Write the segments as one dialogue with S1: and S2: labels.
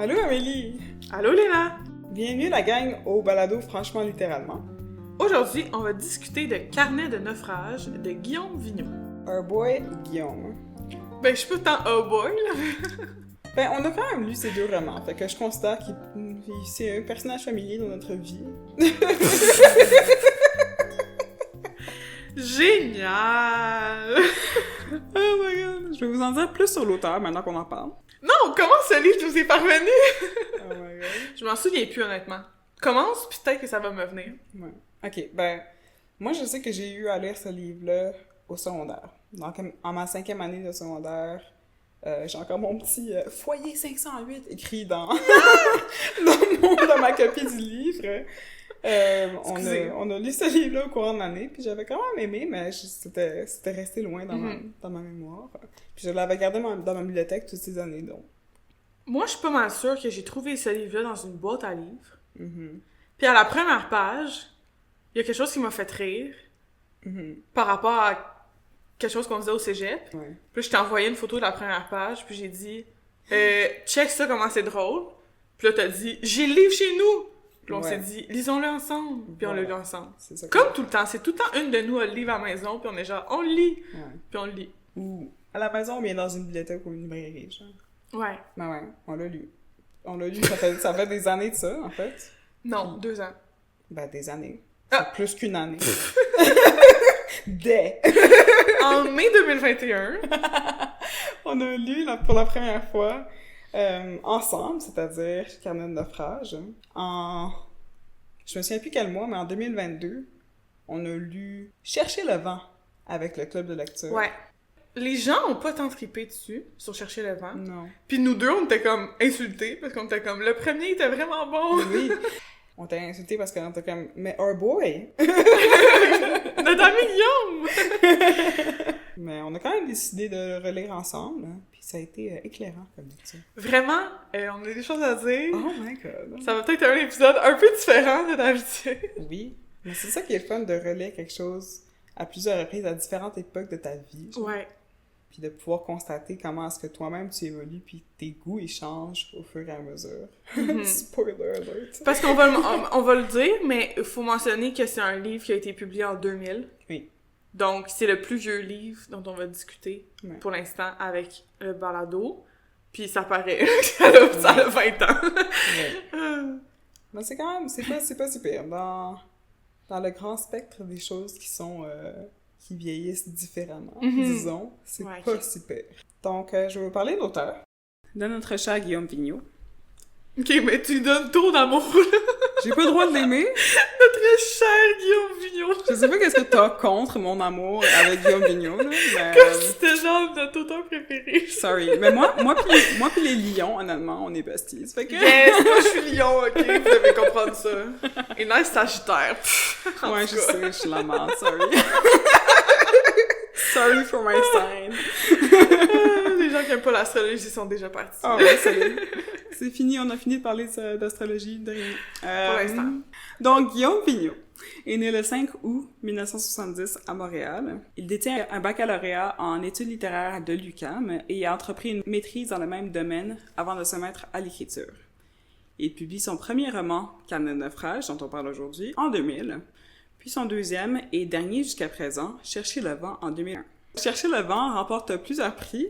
S1: Allô Amélie!
S2: Allô Léna!
S1: Bienvenue la gang au balado Franchement Littéralement.
S2: Aujourd'hui, on va discuter de Carnet de naufrage de Guillaume Vigneault.
S1: Our boy Guillaume.
S2: Ben, je suis pas tant oh boy, là.
S1: Ben, on a quand même lu ces deux romans, fait que je constate qu'il c'est un personnage familier dans notre vie.
S2: Génial!
S1: Oh my god! Je vais vous en dire plus sur l'auteur maintenant qu'on en parle.
S2: Non, comment ce livre nous est parvenu?
S1: Oh my god.
S2: Je m'en souviens plus, honnêtement. Commence, puis peut-être que ça va me venir.
S1: Ouais. Ok, ben, moi je sais que j'ai eu à lire ce livre-là au secondaire. Donc, en ma 5e année de secondaire, j'ai encore mon petit foyer 508 écrit dans dans ma copie du livre. On a lu ce livre-là au courant de l'année, puis j'avais quand même aimé, mais c'était resté loin dans ma mémoire. Puis je l'avais gardé dans ma bibliothèque toutes ces années, donc.
S2: Moi, je suis pas mal sûre que j'ai trouvé ce livre-là dans une boîte à livres.
S1: Mm-hmm.
S2: Puis à la première page, il y a quelque chose qui m'a fait rire par rapport à quelque chose qu'on disait au cégep.
S1: Ouais.
S2: Puis je t'ai envoyé une photo de la première page, puis j'ai dit « Check ça, comment c'est drôle. » Puis là, t'as dit « J'ai le livre chez nous. » Puis on s'est dit « Lisons-le ensemble. » Puis on l'a lu ensemble.
S1: C'est ça.
S2: Comme tout le temps. C'est tout le temps une de nous a le livre à la maison, puis on est genre « On le lit. » Puis on le lit.
S1: Ou à la maison, on vient dans une bibliothèque ou une librairie, genre.
S2: Ouais.
S1: Ben ouais, on l'a lu. On l'a lu, ça fait des années de ça, en fait.
S2: Non, 2 ans.
S1: Ben, des années.
S2: Ah.
S1: C'est plus qu'une année. Des!
S2: En mai 2021.
S1: On a lu pour la première fois ensemble, c'est-à-dire Carnet de naufrage. Je me souviens plus quel mois, mais en 2022, on a lu Chercher le vent avec le club de lecture.
S2: Ouais. Les gens ont pas tant trippé dessus, sur Chercher le vent.
S1: Non.
S2: Puis nous deux, on était comme insultés, parce qu'on était comme, le premier était vraiment bon.
S1: Oui. On t'a insulté parce qu'on était comme, mais our boy!
S2: Notre ami Guillaume!
S1: Mais on a quand même décidé de le relire ensemble, hein, puis ça a été éclairant comme lecture.
S2: Vraiment, on a des choses à dire.
S1: Oh my god!
S2: Ça va peut-être être un épisode un peu différent de d'habitude.
S1: Oui, mais c'est ça qui est le fun de relire quelque chose à plusieurs reprises, à différentes époques de ta vie. Genre.
S2: Ouais.
S1: Puis de pouvoir constater comment est-ce que toi-même tu évolues, puis tes goûts, ils changent au fur et à mesure. Spoiler alert!
S2: Parce qu'on va le dire, mais il faut mentionner que c'est un livre qui a été publié en 2000.
S1: Oui.
S2: Donc, c'est le plus vieux livre dont on va discuter pour l'instant avec le balado. Puis ça paraît, ça a 20 ans.
S1: Ouais. Mais c'est quand même, c'est pas si pire. Dans le grand spectre des choses qui sont... qui vieillissent différemment, disons, c'est pas si pire. Donc, je vais vous parler de l'auteur, de notre cher Guillaume Vigneault.
S2: Ok, mais tu donnes trop d'amour, là.
S1: J'ai pas le droit de l'aimer.
S2: Notre cher Guillaume Vigneault.
S1: Je sais pas qu'est-ce que t'as contre mon amour avec Guillaume Vigneault, là, mais...
S2: Comme si c'était genre notre auteur préféré.
S1: Sorry, mais moi pis les lions, honnêtement, on est besties, fait que...
S2: Yes, moi je suis lion, ok, vous devez comprendre ça. Et Nice Sagittaire.
S1: Ouais, je sais, je suis la merde, sorry. Sorry for my sign.
S2: Les gens qui aiment pas l'astrologie sont déjà partis.
S1: Ah ouais, c'est fini, on a fini de parler d'astrologie, de rien.
S2: Pour l'instant.
S1: Donc, Guillaume Vigneault est né le 5 août 1970 à Montréal. Il détient un baccalauréat en études littéraires de l'UQAM et a entrepris une maîtrise dans le même domaine avant de se mettre à l'écriture. Il publie son premier roman, Carnet de naufrage, dont on parle aujourd'hui, en 2000, puis son deuxième et dernier jusqu'à présent, Chercher le vent en 2001. Chercher le vent remporte plusieurs prix,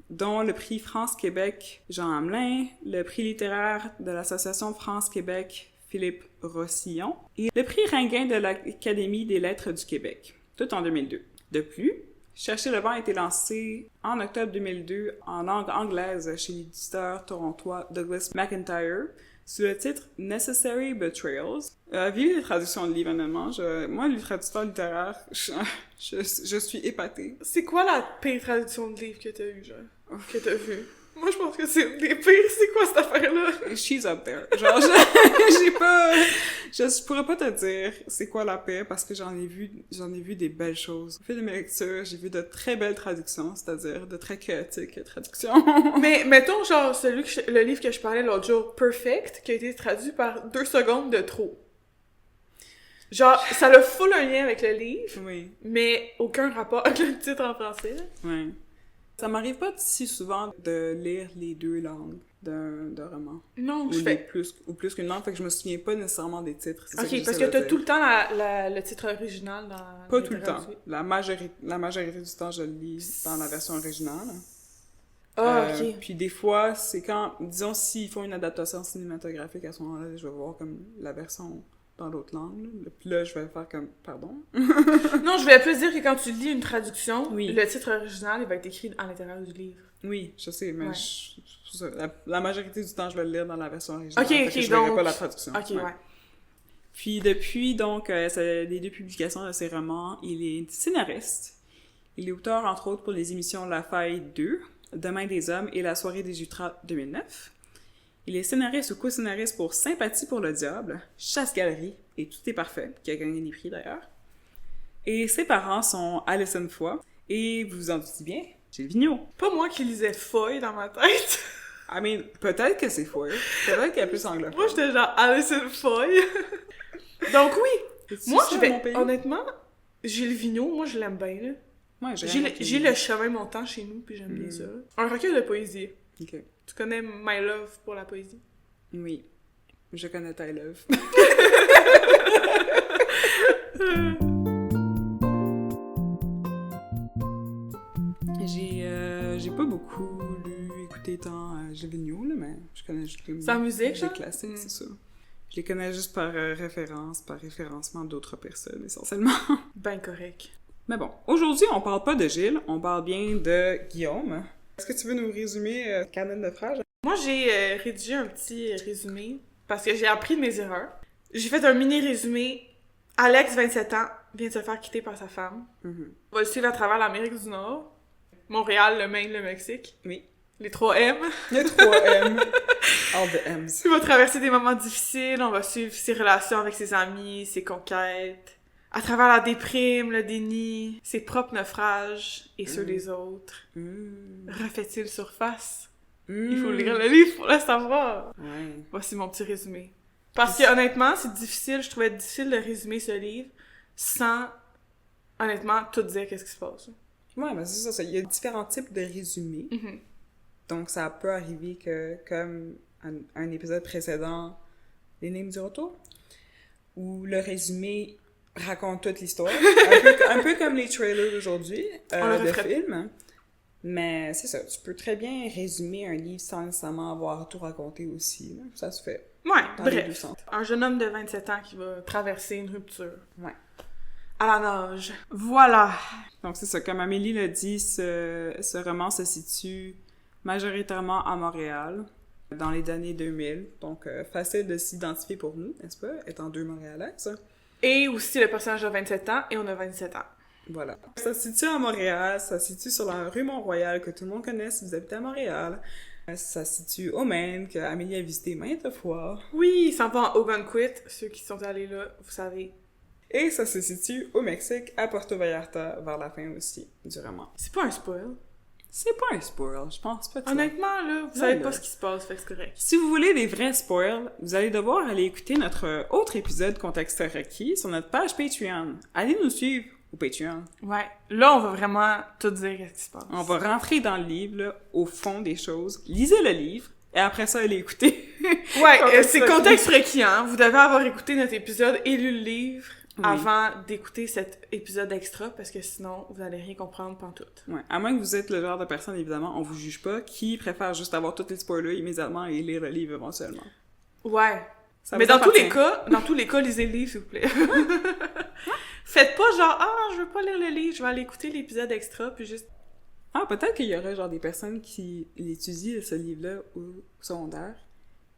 S1: dont le prix France-Québec Jean Hamelin, le prix littéraire de l'Association France-Québec Philippe Rossillon et le prix Ringuin de l'Académie des lettres du Québec, tout en 2002. De plus, Chercher le vent a été lancé en octobre 2002 en langue anglaise chez l'éditeur torontois Douglas McIntyre sous le titre Necessary Betrayals. Vive les traductions de livres, honnêtement. Moi, les traducteurs littéraires, je suis épatée.
S2: C'est quoi la pire traduction de livre que t'as eu, genre? Que t'as vu? Moi, je pense que c'est une des pires. C'est quoi cette affaire-là?
S1: She's up there. Genre, je pourrais pas te dire c'est quoi la pire parce que j'en ai vu des belles choses. Au fil de mes lectures, j'ai vu de très belles traductions, c'est-à-dire de très chaotiques traductions.
S2: Mais mettons, genre, le livre que je parlais l'autre jour, Perfect, qui a été traduit par 2 secondes de trop. Genre, ça a full un lien avec le livre,
S1: Oui.
S2: mais aucun rapport avec le titre en français.
S1: Oui. Ça m'arrive pas si souvent de lire les deux langues d'un roman.
S2: Non,
S1: Ou
S2: je fais...
S1: plus qu'une langue, fait que je me souviens pas nécessairement des titres. C'est ça
S2: Ok,
S1: que
S2: parce
S1: j'essaie
S2: que
S1: de
S2: t'as
S1: dire.
S2: tout le temps le titre original dans...
S1: Pas tout le temps.
S2: littérature.
S1: La majorité du temps, je le lis dans la version originale.
S2: Ah, ok.
S1: Puis des fois, c'est quand... Disons, s'ils font une adaptation cinématographique, à ce moment-là, je vais voir comme la version dans l'autre langue. Là. Puis là, je vais faire comme... Pardon?
S2: Non, je voulais plus dire que quand tu lis une traduction,
S1: Oui.
S2: le titre original, il va être écrit à l'intérieur du livre.
S1: Oui, je sais, mais
S2: Ouais.
S1: c'est ça. La majorité du temps, je vais le lire dans la version originale.
S2: Ok,
S1: Fait
S2: ok,
S1: que je verrai
S2: donc-
S1: pas la traduction.
S2: Ok, ouais.
S1: Puis depuis, donc, les deux publications de ses romans, il est scénariste. Il est auteur, entre autres, pour les émissions La Faille 2, Demain des hommes et La Soirée des Jutras 2009. Il est scénariste ou co-scénariste pour Sympathie pour le diable, Chasse-galerie et Tout est parfait, qui a gagné des prix d'ailleurs. Et ses parents sont Alison Foy et, vous vous en doutez bien, Gilles Vigneault.
S2: Pas moi qui lisais Foy dans ma tête.
S1: I mean, peut-être que c'est Foy, peut-être qu'elle est plus anglophone.
S2: Moi, j'étais genre Alison Foy. Donc oui,
S1: C'est-tu
S2: moi,
S1: ça,
S2: je vais...
S1: mon pays?
S2: Honnêtement, Gilles Vigneault, moi, je l'aime bien, là.
S1: Ouais, j'ai rien
S2: J'ai
S1: qui-
S2: le chemin montant chez nous, puis j'aime bien ça. Un recueil de poésie.
S1: Ok.
S2: Tu connais My Love pour la poésie?
S1: Oui. Je connais Ta Love. J'ai pas beaucoup écouté tant Gilles Vigneault, là, mais je connais juste comme
S2: Sans musique,
S1: des
S2: genre?
S1: classiques,
S2: Mm.
S1: c'est ça. Je les connais juste par référence, par référencement d'autres personnes, essentiellement.
S2: Ben correct.
S1: Mais bon, aujourd'hui, on parle pas de Gilles, on parle bien de Guillaume. Est-ce que tu veux nous résumer Canon de Frage?
S2: Moi, j'ai rédigé un petit résumé parce que j'ai appris de mes erreurs. J'ai fait un mini résumé. Alex, 27 ans, vient de se faire quitter par sa femme.
S1: Mhm.
S2: On va le suivre à travers l'Amérique du Nord. Montréal, le Maine, le Mexique.
S1: Oui.
S2: Les 3 M.
S1: Les 3 M. All the M's.
S2: Il va traverser des moments difficiles. On va suivre ses relations avec ses amis, ses conquêtes. À travers la déprime, le déni, ses propres naufrages et ceux des autres.
S1: Mm.
S2: Refait-il surface?
S1: Mm.
S2: Il faut lire le livre pour le savoir.
S1: Ouais.
S2: Voici mon petit résumé. Parce que honnêtement, c'est difficile, je trouvais difficile de résumer ce livre sans, honnêtement, tout dire qu'est-ce qui se passe.
S1: Ouais, mais c'est ça. Il y a différents types de résumés.
S2: Mhm.
S1: Donc, ça peut arriver que, comme un épisode précédent, L'énigme du retour, où le résumé raconte toute l'histoire. Un peu comme les trailers d'aujourd'hui,
S2: On le
S1: de
S2: referait.
S1: films. Mais c'est ça, tu peux très bien résumer un livre sans nécessairement avoir tout raconté aussi. Là. Ça se fait
S2: Ouais,
S1: dans les deux
S2: bref.
S1: sens.
S2: Un jeune homme de 27 ans qui va traverser une rupture.
S1: Ouais.
S2: À la nage. Voilà.
S1: Donc c'est ça, comme Amélie l'a dit, ce roman se situe majoritairement à Montréal, dans les années 2000. Donc facile de s'identifier pour nous, n'est-ce pas, étant deux Montréalaises.
S2: Et aussi le personnage a 27 ans et on a 27 ans.
S1: Voilà. Ça se situe à Montréal, ça se situe sur la rue Mont-Royal, que tout le monde connaît si vous habitez à Montréal. Ça se situe au Maine, que Amélie a visité maintes fois.
S2: Oui, il s'en va en Ogunquit. Ceux qui sont allés là, vous savez.
S1: Et ça se situe au Mexique, à Puerto Vallarta, vers la fin aussi du roman.
S2: C'est pas un spoil.
S1: C'est pas un spoil, je pense pas que ça.
S2: Honnêtement, là, vous
S1: Non,
S2: savez
S1: là.
S2: pas ce qui se passe, fait que c'est correct.
S1: Si vous voulez des vrais spoils, vous allez devoir aller écouter notre autre épisode Contexte requis sur notre page Patreon. Allez nous suivre au Patreon.
S2: Ouais. Là, on va vraiment tout dire qu'est-ce qui se passe.
S1: On va rentrer dans le livre, là, au fond des choses. Lisez le livre, et après ça, allez écouter.
S2: Ouais,
S1: Contexte
S2: c'est
S1: requis.
S2: contexte requis, hein. Vous devez avoir écouté notre épisode et lu le livre
S1: Oui.
S2: avant d'écouter cet épisode extra, parce que sinon, vous allez rien comprendre pantoute.
S1: Ouais. À moins que vous êtes le genre de personne, évidemment, on vous juge pas, qui préfère juste avoir tous les spoilers immédiatement et lire le livre éventuellement.
S2: Ouais.
S1: Ça
S2: Mais
S1: vous
S2: dans tous les
S1: appartient.
S2: cas, lisez le livre, s'il vous plaît. Faites pas genre, ah, je veux pas lire le livre, je vais aller écouter l'épisode extra, puis juste...
S1: Ah, peut-être qu'il y aurait genre des personnes qui étudient ce livre-là au secondaire,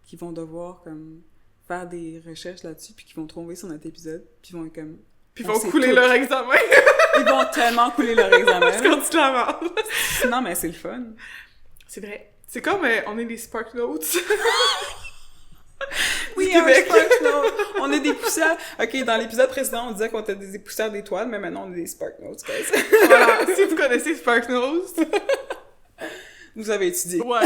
S1: qui vont devoir comme faire des recherches là-dessus, puis qui vont tomber sur notre épisode, puis vont comme...
S2: Puis
S1: On
S2: vont
S1: sait
S2: couler
S1: tout.
S2: leur examen.
S1: Ils vont tellement couler leur examen.
S2: Parce qu'on dit de la merde.
S1: Non, mais c'est le fun.
S2: C'est vrai. C'est comme, on est des Spark Notes.
S1: Oui,
S2: Du Québec.
S1: Spark Notes. On est des poussières. Ok, dans l'épisode précédent, on disait qu'on était des poussières d'étoiles, mais maintenant on est des Spark Notes, guys.
S2: Voilà. Si vous connaissez Spark Notes,
S1: Vous avez étudié.
S2: ouais.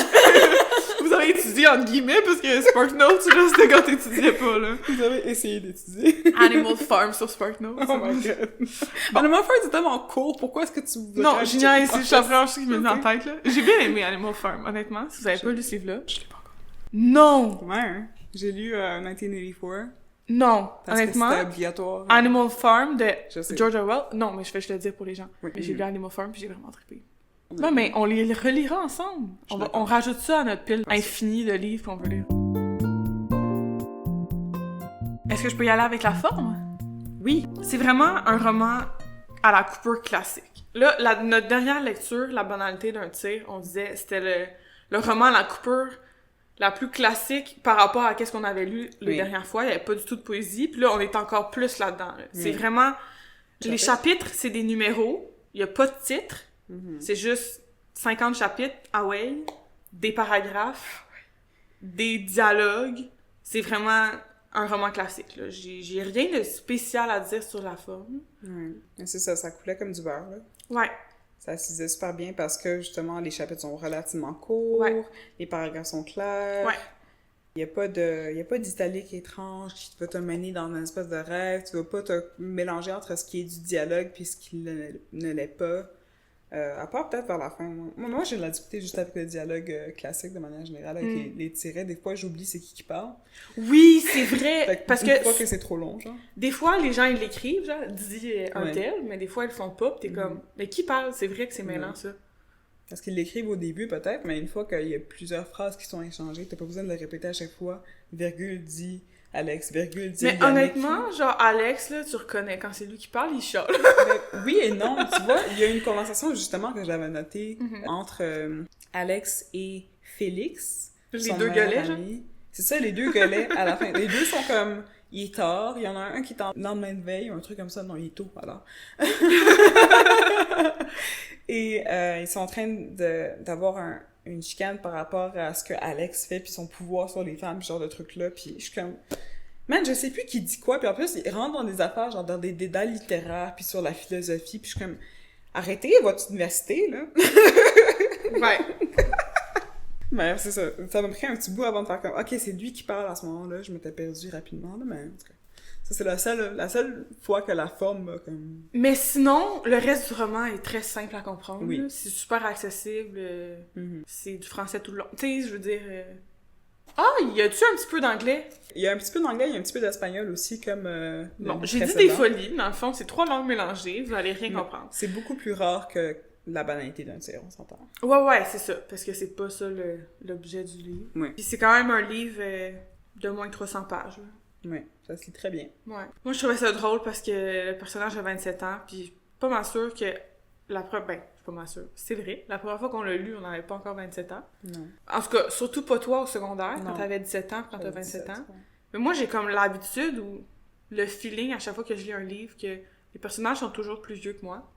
S2: Vous avez étudié entre guillemets, parce que SparkNotes, là, c'était quand t'étudiais pas, là.
S1: Vous avez essayé d'étudier.
S2: Animal Farm sur SparkNotes.
S1: Oh my god. Animal Farm, c'est tellement court. Pourquoi est-ce que tu voudrais...
S2: Non, génial, c'est la première chose qui me vient en tête, là. J'ai bien aimé Animal Farm, honnêtement. Si vous avez pas lu ce livre-là.
S1: Je l'ai pas encore.
S2: Non!
S1: Ouais, hein? J'ai lu 1984.
S2: Non,
S1: Parce
S2: honnêtement.
S1: que c'était obligatoire.
S2: Animal Farm de
S1: Je sais.
S2: George Orwell. Non, mais je vais te le dire pour les gens.
S1: Oui.
S2: Mais j'ai lu Animal Farm puis j'ai vraiment trippé. Non, mais on les relira ensemble. On rajoute ça à notre pile infinie de livres qu'on veut lire. Est-ce que je peux y aller avec la forme?
S1: Oui.
S2: C'est vraiment un roman à la coupure classique. Là, notre dernière lecture, La banalité d'un tir, on disait c'était le roman à la coupure la plus classique par rapport à qu'est-ce qu'on avait lu les dernières fois. Il n'y avait pas du tout de poésie. Puis là, on est encore plus là-dedans. Là. C'est vraiment... Les chapitres, c'est des numéros. Il n'y a pas de titre. C'est juste 50 chapitres, des paragraphes, des dialogues. C'est vraiment un roman classique, là. J'ai rien de spécial à dire sur la forme.
S1: Ouais. C'est ça coulait comme du beurre, là.
S2: Ouais.
S1: Ça se lisait super bien parce que, justement, les chapitres sont relativement courts, les paragraphes sont clairs.
S2: Ouais.
S1: Il y a pas d'italique étrange qui va te mener dans une espèce de rêve. Tu vas pas te mélanger entre ce qui est du dialogue puis ce qui ne l'est pas. À part peut-être vers la fin. Moi, j'ai de la difficulté juste avec le dialogue classique de manière générale, avec les tirets. Des fois, j'oublie c'est qui parle.
S2: Oui, c'est vrai! Parce que...
S1: Une fois que c'est trop long, genre.
S2: Des fois, les gens, ils l'écrivent, genre, dis un tel, mais des fois, ils le font pas, pis t'es comme... Mais qui parle? C'est vrai que c'est mêlant, ça.
S1: Parce qu'ils l'écrivent au début, peut-être, mais une fois qu'il y a plusieurs phrases qui sont échangées, t'as pas besoin de le répéter à chaque fois. Virgule dit Alex, virgule dit
S2: Mais
S1: Yannick.
S2: honnêtement, genre, Alex, là, tu reconnais, quand c'est lui qui parle, il chiale.
S1: Mais oui et non, tu vois, il y a une conversation, justement, que j'avais notée entre Alex et Félix.
S2: Les deux gueulets, genre?
S1: C'est ça, les deux gueulets, à la fin. Les deux sont comme... Il est tard, il y en a un qui est en lendemain de veille, ou un truc comme ça. Non, il est tôt, alors. Et ils sont en train d'avoir une chicane par rapport à ce que Alex fait, puis son pouvoir sur les femmes, ce genre de trucs-là. Puis je suis comme... Man, je sais plus qui dit quoi, puis en plus, il rentre dans des affaires, genre dans des dédales littéraires, puis sur la philosophie, puis je suis comme... Arrêtez votre université, là!
S2: Ouais.
S1: Mais c'est ça. Ça m'a pris un petit bout avant de faire comme... OK, c'est lui qui parle à ce moment-là. Je m'étais perdue rapidement, là, mais en tout cas... Ça, c'est la seule fois que la forme m'a comme...
S2: Mais sinon, le reste du roman est très simple à comprendre.
S1: Oui.
S2: Là. C'est super accessible. C'est du français tout le long. Tu sais, je veux dire... Ah, y a-tu un petit peu d'anglais?
S1: Il y a un petit peu d'anglais, il y a un petit peu d'espagnol aussi, comme...
S2: Bon, j'ai dit des folies. Dans le fond, c'est 3 langues mélangées. Vous allez rien comprendre.
S1: C'est beaucoup plus rare que la banalité d'un tir, on s'entend.
S2: Ouais, c'est ça. Parce que c'est pas ça l'objet du livre.
S1: Oui.
S2: Puis c'est quand même un livre de moins de 300 pages. Là.
S1: Oui, ça se lit très bien.
S2: Ouais. Moi, je trouvais ça drôle parce que le personnage a 27 ans, puis pas mal sûre que je suis pas mal sûre. C'est vrai. La première fois qu'on l'a lu, on n'avait pas encore 27 ans.
S1: Non.
S2: En tout cas, surtout pas toi au secondaire,
S1: Non.
S2: quand t'avais 17 ans, quand t'as 27 ans.
S1: Ouais.
S2: Mais moi, j'ai comme l'habitude ou le feeling à chaque fois que je lis un livre que les personnages sont toujours plus vieux que moi.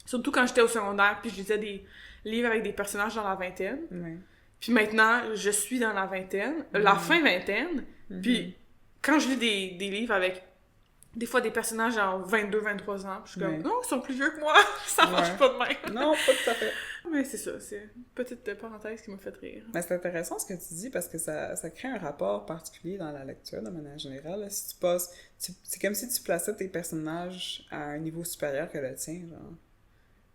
S2: Surtout quand j'étais au secondaire, puis je lisais des livres avec des personnages dans la vingtaine.
S1: Oui.
S2: Puis maintenant, je suis dans la vingtaine, la fin vingtaine, puis quand je lis des livres avec des fois des personnages en 22-23 ans, je suis comme, non, ils sont plus vieux que moi, ça marche pas de même.
S1: Non, pas tout à fait.
S2: Mais c'est ça, c'est une petite parenthèse qui m'a fait rire.
S1: Mais c'est intéressant ce que tu dis parce que ça crée un rapport particulier dans la lecture de manière générale. Là. Si tu passes, c'est comme si tu plaçais tes personnages à un niveau supérieur que le tien, genre.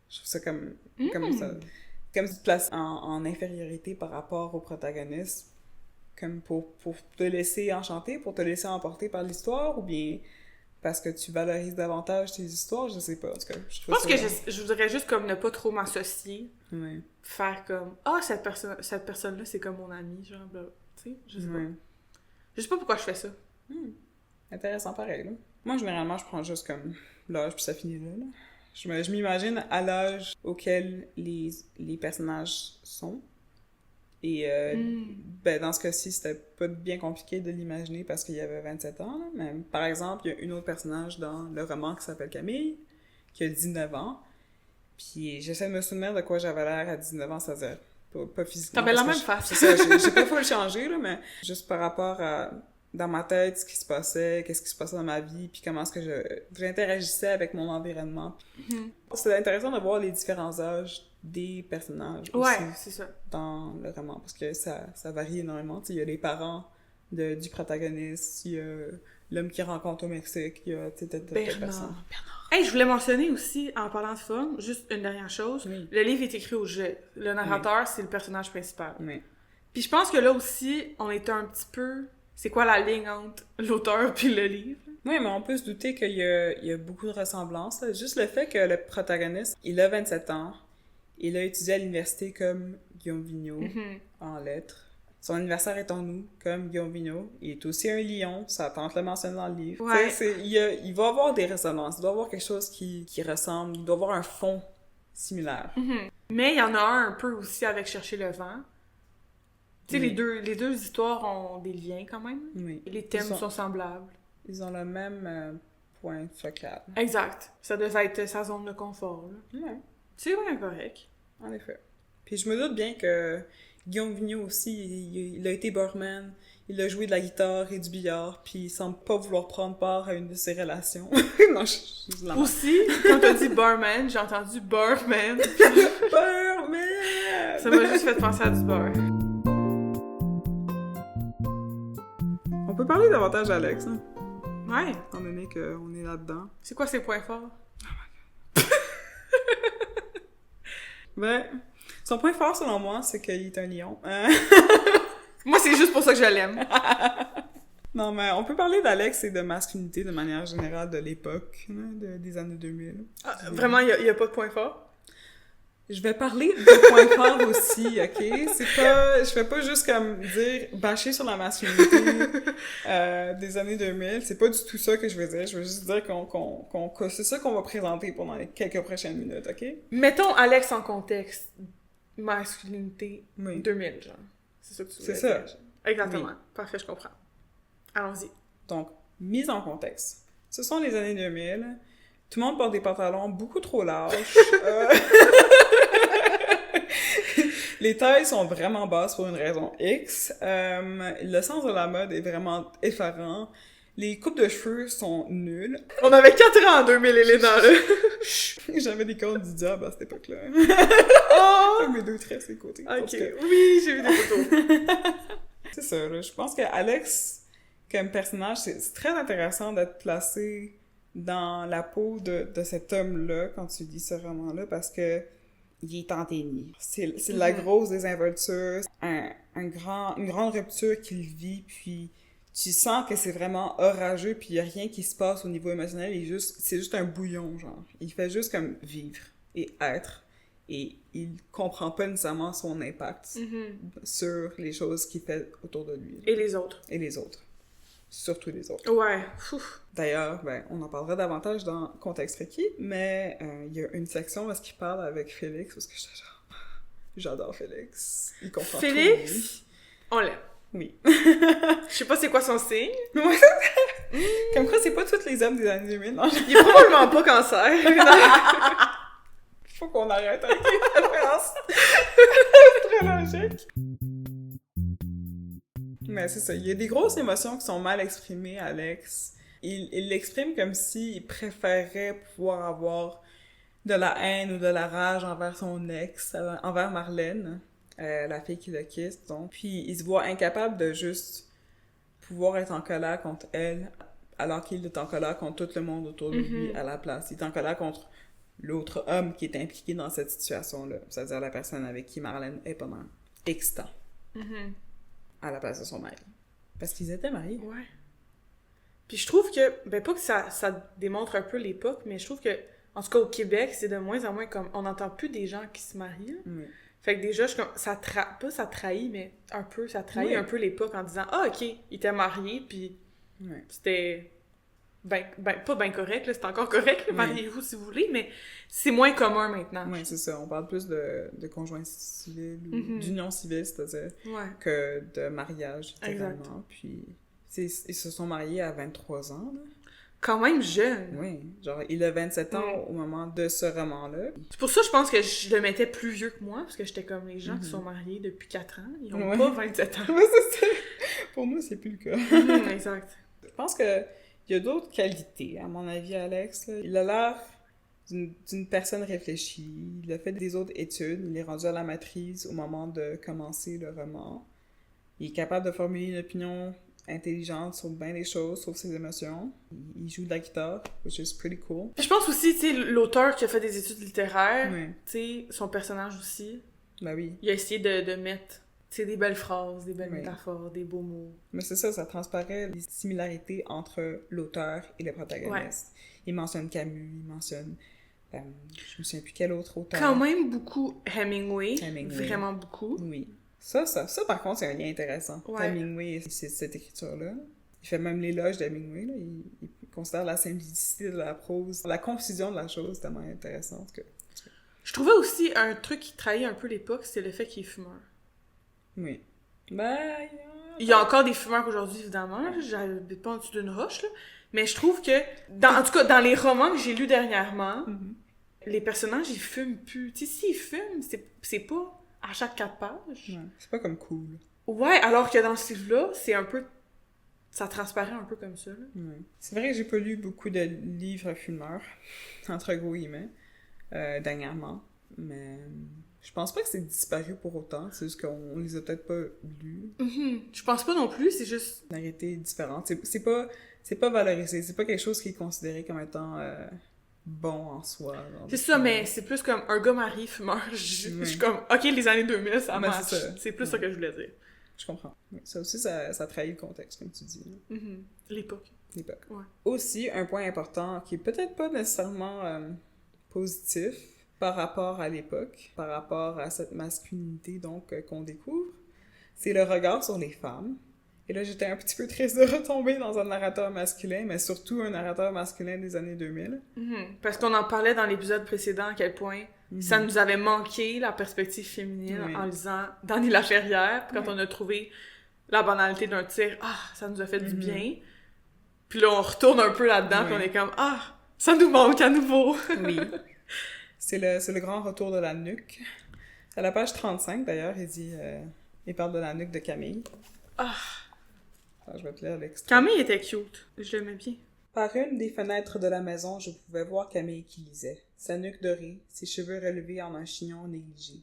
S1: Je trouve ça comme ça. Comme si tu te places en infériorité par rapport au protagoniste, comme pour te laisser enchanter, pour te laisser emporter par l'histoire, ou bien parce que tu valorises davantage tes histoires, je sais pas. En tout cas, je
S2: pense que je voudrais juste comme ne pas trop m'associer.
S1: Ouais.
S2: Faire comme, cette personne-là, c'est comme mon ami, genre, tu sais, je sais pas. Je sais pas pourquoi je fais ça.
S1: Intéressant pareil, là. Moi, généralement, je prends juste comme l'âge, puis ça finit là, là. Je m'imagine à l'âge auquel les personnages sont. Et dans ce cas-ci, c'était pas bien compliqué de l'imaginer parce qu'il y avait 27 ans. Là. Mais, par exemple, il y a une autre personnage dans le roman qui s'appelle Camille, qui a 19 ans. Puis j'essaie de me souvenir de quoi j'avais l'air à 19 ans, c'est-à-dire pas physiquement.
S2: T'avais la même face.
S1: C'est ça, j'ai pas faut le changer, là, mais juste par rapport à dans ma tête ce qui se passait, qu'est-ce qui se passait dans ma vie, puis comment est-ce que j'interagissais avec mon environnement. C'est intéressant de voir les différents âges des personnages aussi
S2: c'est ça.
S1: dans le roman, parce que ça varie énormément. Tu sais, il y a les parents du protagoniste, il y a l'homme qui rencontre au Mexique, il y a d'autres personnes.
S2: Hey, je voulais mentionner aussi, en parlant de forme, juste une dernière chose.
S1: Oui.
S2: Le livre est écrit au jeu. Le narrateur, c'est le personnage principal.
S1: Oui.
S2: Puis je pense que là aussi, on était un petit peu... C'est quoi la ligne entre l'auteur puis le livre?
S1: Oui, mais on peut se douter qu'il y a beaucoup de ressemblances. Là. Juste le fait que le protagoniste, il a 27 ans, il a étudié à l'université comme Guillaume Vigneault, en lettres. Son anniversaire est en août, comme Guillaume Vigneault. Il est aussi un lion, sa tante le mentionne dans le livre.
S2: Ouais.
S1: Il va avoir des ressemblances, il doit avoir quelque chose qui ressemble, il doit avoir un fond similaire.
S2: Mais il y en a un peu aussi avec Chercher le vent. Tu sais, les deux histoires ont des liens quand même.
S1: Oui.
S2: Et les thèmes sont semblables.
S1: Ils ont le même point focal.
S2: Exact. Ça devait être sa zone de confort. Là.
S1: Ouais.
S2: C'est vraiment correct.
S1: En effet. Puis je me doute bien que Guillaume Vigneault aussi, il a été barman, il a joué de la guitare et du billard, puis il semble pas vouloir prendre part à une de ses relations. Non, je la
S2: Aussi, quand t'as dit barman, j'ai entendu barman.
S1: Barman!
S2: Ça m'a juste fait penser à du beurre.
S1: On peut parler davantage d'Alex, hein?
S2: Ouais.
S1: Étant donné qu'on est là-dedans.
S2: C'est quoi ses points forts?
S1: Ben, son point fort, selon moi, c'est qu'il est un lion.
S2: Moi, c'est juste pour ça que je l'aime.
S1: Non, mais on peut parler d'Alex et de masculinité de manière générale de l'époque, hein, des années 2000.
S2: Vraiment, il y a pas de point fort?
S1: Je vais parler de points forts aussi, OK? Je vais pas juste comme dire bâcher sur la masculinité des années 2000. C'est pas du tout ça que je veux dire. Je veux juste dire que c'est ça qu'on va présenter pendant les quelques prochaines minutes, OK?
S2: Mettons Alex en contexte. Masculinité 2000, genre. C'est ça que tu veux dire.
S1: C'est ça.
S2: Genre. Exactement.
S1: Oui.
S2: Parfait, je comprends. Allons-y.
S1: Donc, mise en contexte. Ce sont les années 2000. Tout le monde porte des pantalons beaucoup trop larges. Les tailles sont vraiment basses pour une raison X. Le sens de la mode est vraiment effarant. Les coupes de cheveux sont nulles.
S2: On avait 4 ans en 2000, Elena, là.
S1: J'avais des cordes du diable à cette époque-là.
S2: Oh!
S1: Mes deux traits sur les côtés.
S2: Ok, oui, j'ai vu des photos.
S1: C'est ça, là. Je pense que Alex, comme personnage, c'est très intéressant d'être placé dans la peau de cet homme-là quand tu lis ce roman-là, parce que il est en déni. C'est la grosse désinvolture, une grande rupture qu'il vit, puis tu sens que c'est vraiment orageux, puis il y a rien qui se passe au niveau émotionnel, c'est juste un bouillon, genre. Il fait juste comme vivre et être, et il comprend pas nécessairement son impact sur les choses qu'il fait autour de lui.
S2: Et les autres.
S1: Et les autres. Surtout les autres.
S2: Ouais.
S1: D'ailleurs, on en parlera davantage dans Contexte requis, mais il y a une section où est-ce qu'il parle avec Félix, parce que j'adore Félix. Il comprend tout.
S2: Félix, on l'aime.
S1: Oui.
S2: Je sais pas c'est quoi son signe.
S1: Ouais. Comme quoi, c'est pas tous les hommes des années 2000, non?
S2: Il est probablement pas cancer.
S1: Faut qu'on arrête avec les références. C'est très logique. Mais c'est ça, il y a des grosses émotions qui sont mal exprimées, Alex. Il l'exprime comme s'il préférait pouvoir avoir de la haine ou de la rage envers son ex, envers Marlène, la fille qui le quitte, donc. Puis il se voit incapable de juste pouvoir être en colère contre elle, alors qu'il est en colère contre tout le monde autour de lui à la place. Il est en colère contre l'autre homme qui est impliqué dans cette situation-là, c'est-à-dire la personne avec qui Marlène est pendant X temps. À la place de son mari. Parce qu'ils étaient mariés.
S2: Ouais. Puis je trouve que, ben pas que ça démontre un peu l'époque, mais je trouve que, en tout cas au Québec, c'est de moins en moins comme, on n'entend plus des gens qui se marient. Fait que déjà, ça trahit, mais un peu, ça trahit un peu l'époque en disant, ah ok, ils étaient mariés, puis c'était pas bien correct, là, c'est encore correct, mariez-vous si vous voulez, mais c'est moins commun maintenant.
S1: Oui, c'est ça. On parle plus de conjoints civils, ou d'union civile, c'est-à-dire, que de mariage, littéralement. Puis, ils se sont mariés à 23 ans, là.
S2: Quand même jeune.
S1: Oui. Genre, il a 27 ans au moment de ce roman-là.
S2: C'est pour ça, je pense que je le mettais plus vieux que moi, parce que j'étais comme les gens qui sont mariés depuis 4 ans, ils ont pas 27 ans.
S1: Oui, c'est ça. Pour nous, c'est plus le cas.
S2: Exact.
S1: Je pense que il y a d'autres qualités, à mon avis, Alex. Là. Il a l'air d'une personne réfléchie. Il a fait des autres études. Il est rendu à la maîtrise au moment de commencer le roman. Il est capable de formuler une opinion intelligente sur bien des choses, sur ses émotions. Il joue de la guitare, which is pretty cool.
S2: Puis je pense aussi, tu sais, l'auteur qui a fait des études littéraires,
S1: Ouais.
S2: tu sais, son personnage aussi,
S1: Ben oui.
S2: il a essayé de mettre, tu sais, des belles phrases, des belles
S1: Oui.
S2: métaphores, des beaux mots.
S1: Mais c'est ça, ça transparaît les similarités entre l'auteur et le protagoniste. Il mentionne Camus, il mentionne... je me souviens plus quel autre auteur.
S2: Quand même beaucoup Hemingway.
S1: Hemingway.
S2: Vraiment beaucoup.
S1: Oui. Ça, par contre, c'est un lien intéressant.
S2: Ouais.
S1: Hemingway, c'est cette écriture-là. Il fait même l'éloge d'Hemingway. Là. Il considère la simplicité de la prose, la concision de la chose tellement intéressante que...
S2: Je trouvais aussi un truc qui trahit un peu l'époque, c'est le fait qu'il est fumeur.
S1: Oui. Ben...
S2: Il y a encore des fumeurs aujourd'hui, évidemment. Là. J'habite pas en dessous d'une roche, là. Mais je trouve que, en tout cas, dans les romans que j'ai lus dernièrement, les personnages, ils fument plus. Tu sais, s'ils fument, c'est pas à chaque 4 pages.
S1: Ouais. C'est pas comme cool.
S2: Ouais, alors que dans ce livre-là, c'est un peu... Ça transparaît un peu comme ça, là.
S1: Ouais. C'est vrai que j'ai pas lu beaucoup de livres fumeurs, entre gros guillemets, dernièrement, mais je pense pas que c'est disparu pour autant, c'est juste qu'on les a peut-être pas lus.
S2: Je pense pas non plus, c'est juste...
S1: Une réalité différente. C'est pas valorisé, c'est pas quelque chose qui est considéré comme étant bon en soi.
S2: C'est ça, mais c'est plus comme un gars marié fumeur. Je suis comme, ok, les années 2000, ça
S1: Mais
S2: marche.
S1: c'est ça.
S2: C'est plus ça que je voulais dire.
S1: Je comprends. Oui. Ça aussi, ça trahit le contexte, comme tu dis.
S2: L'époque.
S1: L'époque.
S2: Ouais.
S1: Aussi, un point important qui est peut-être pas nécessairement positif par rapport à l'époque, par rapport à cette masculinité donc qu'on découvre, c'est le regard sur les femmes. Et là, j'étais un petit peu triste de retomber dans un narrateur masculin, mais surtout un narrateur masculin des années 2000.
S2: Parce qu'on en parlait dans l'épisode précédent à quel point ça nous avait manqué la perspective féminine en lisant Danny Laferrière, quand on a trouvé la banalité d'un tir, ça nous a fait du bien. Puis là, on retourne un peu là-dedans, puis on est comme, ça nous manque à nouveau.
S1: Oui. C'est le grand retour de la nuque. À la page 35, d'ailleurs, il parle de la nuque de Camille. Je vais te lire l'extrait.
S2: Camille était cute. Je l'aimais bien.
S1: Par une des fenêtres de la maison, je pouvais voir Camille qui lisait. Sa nuque dorée, ses cheveux relevés en un chignon négligé.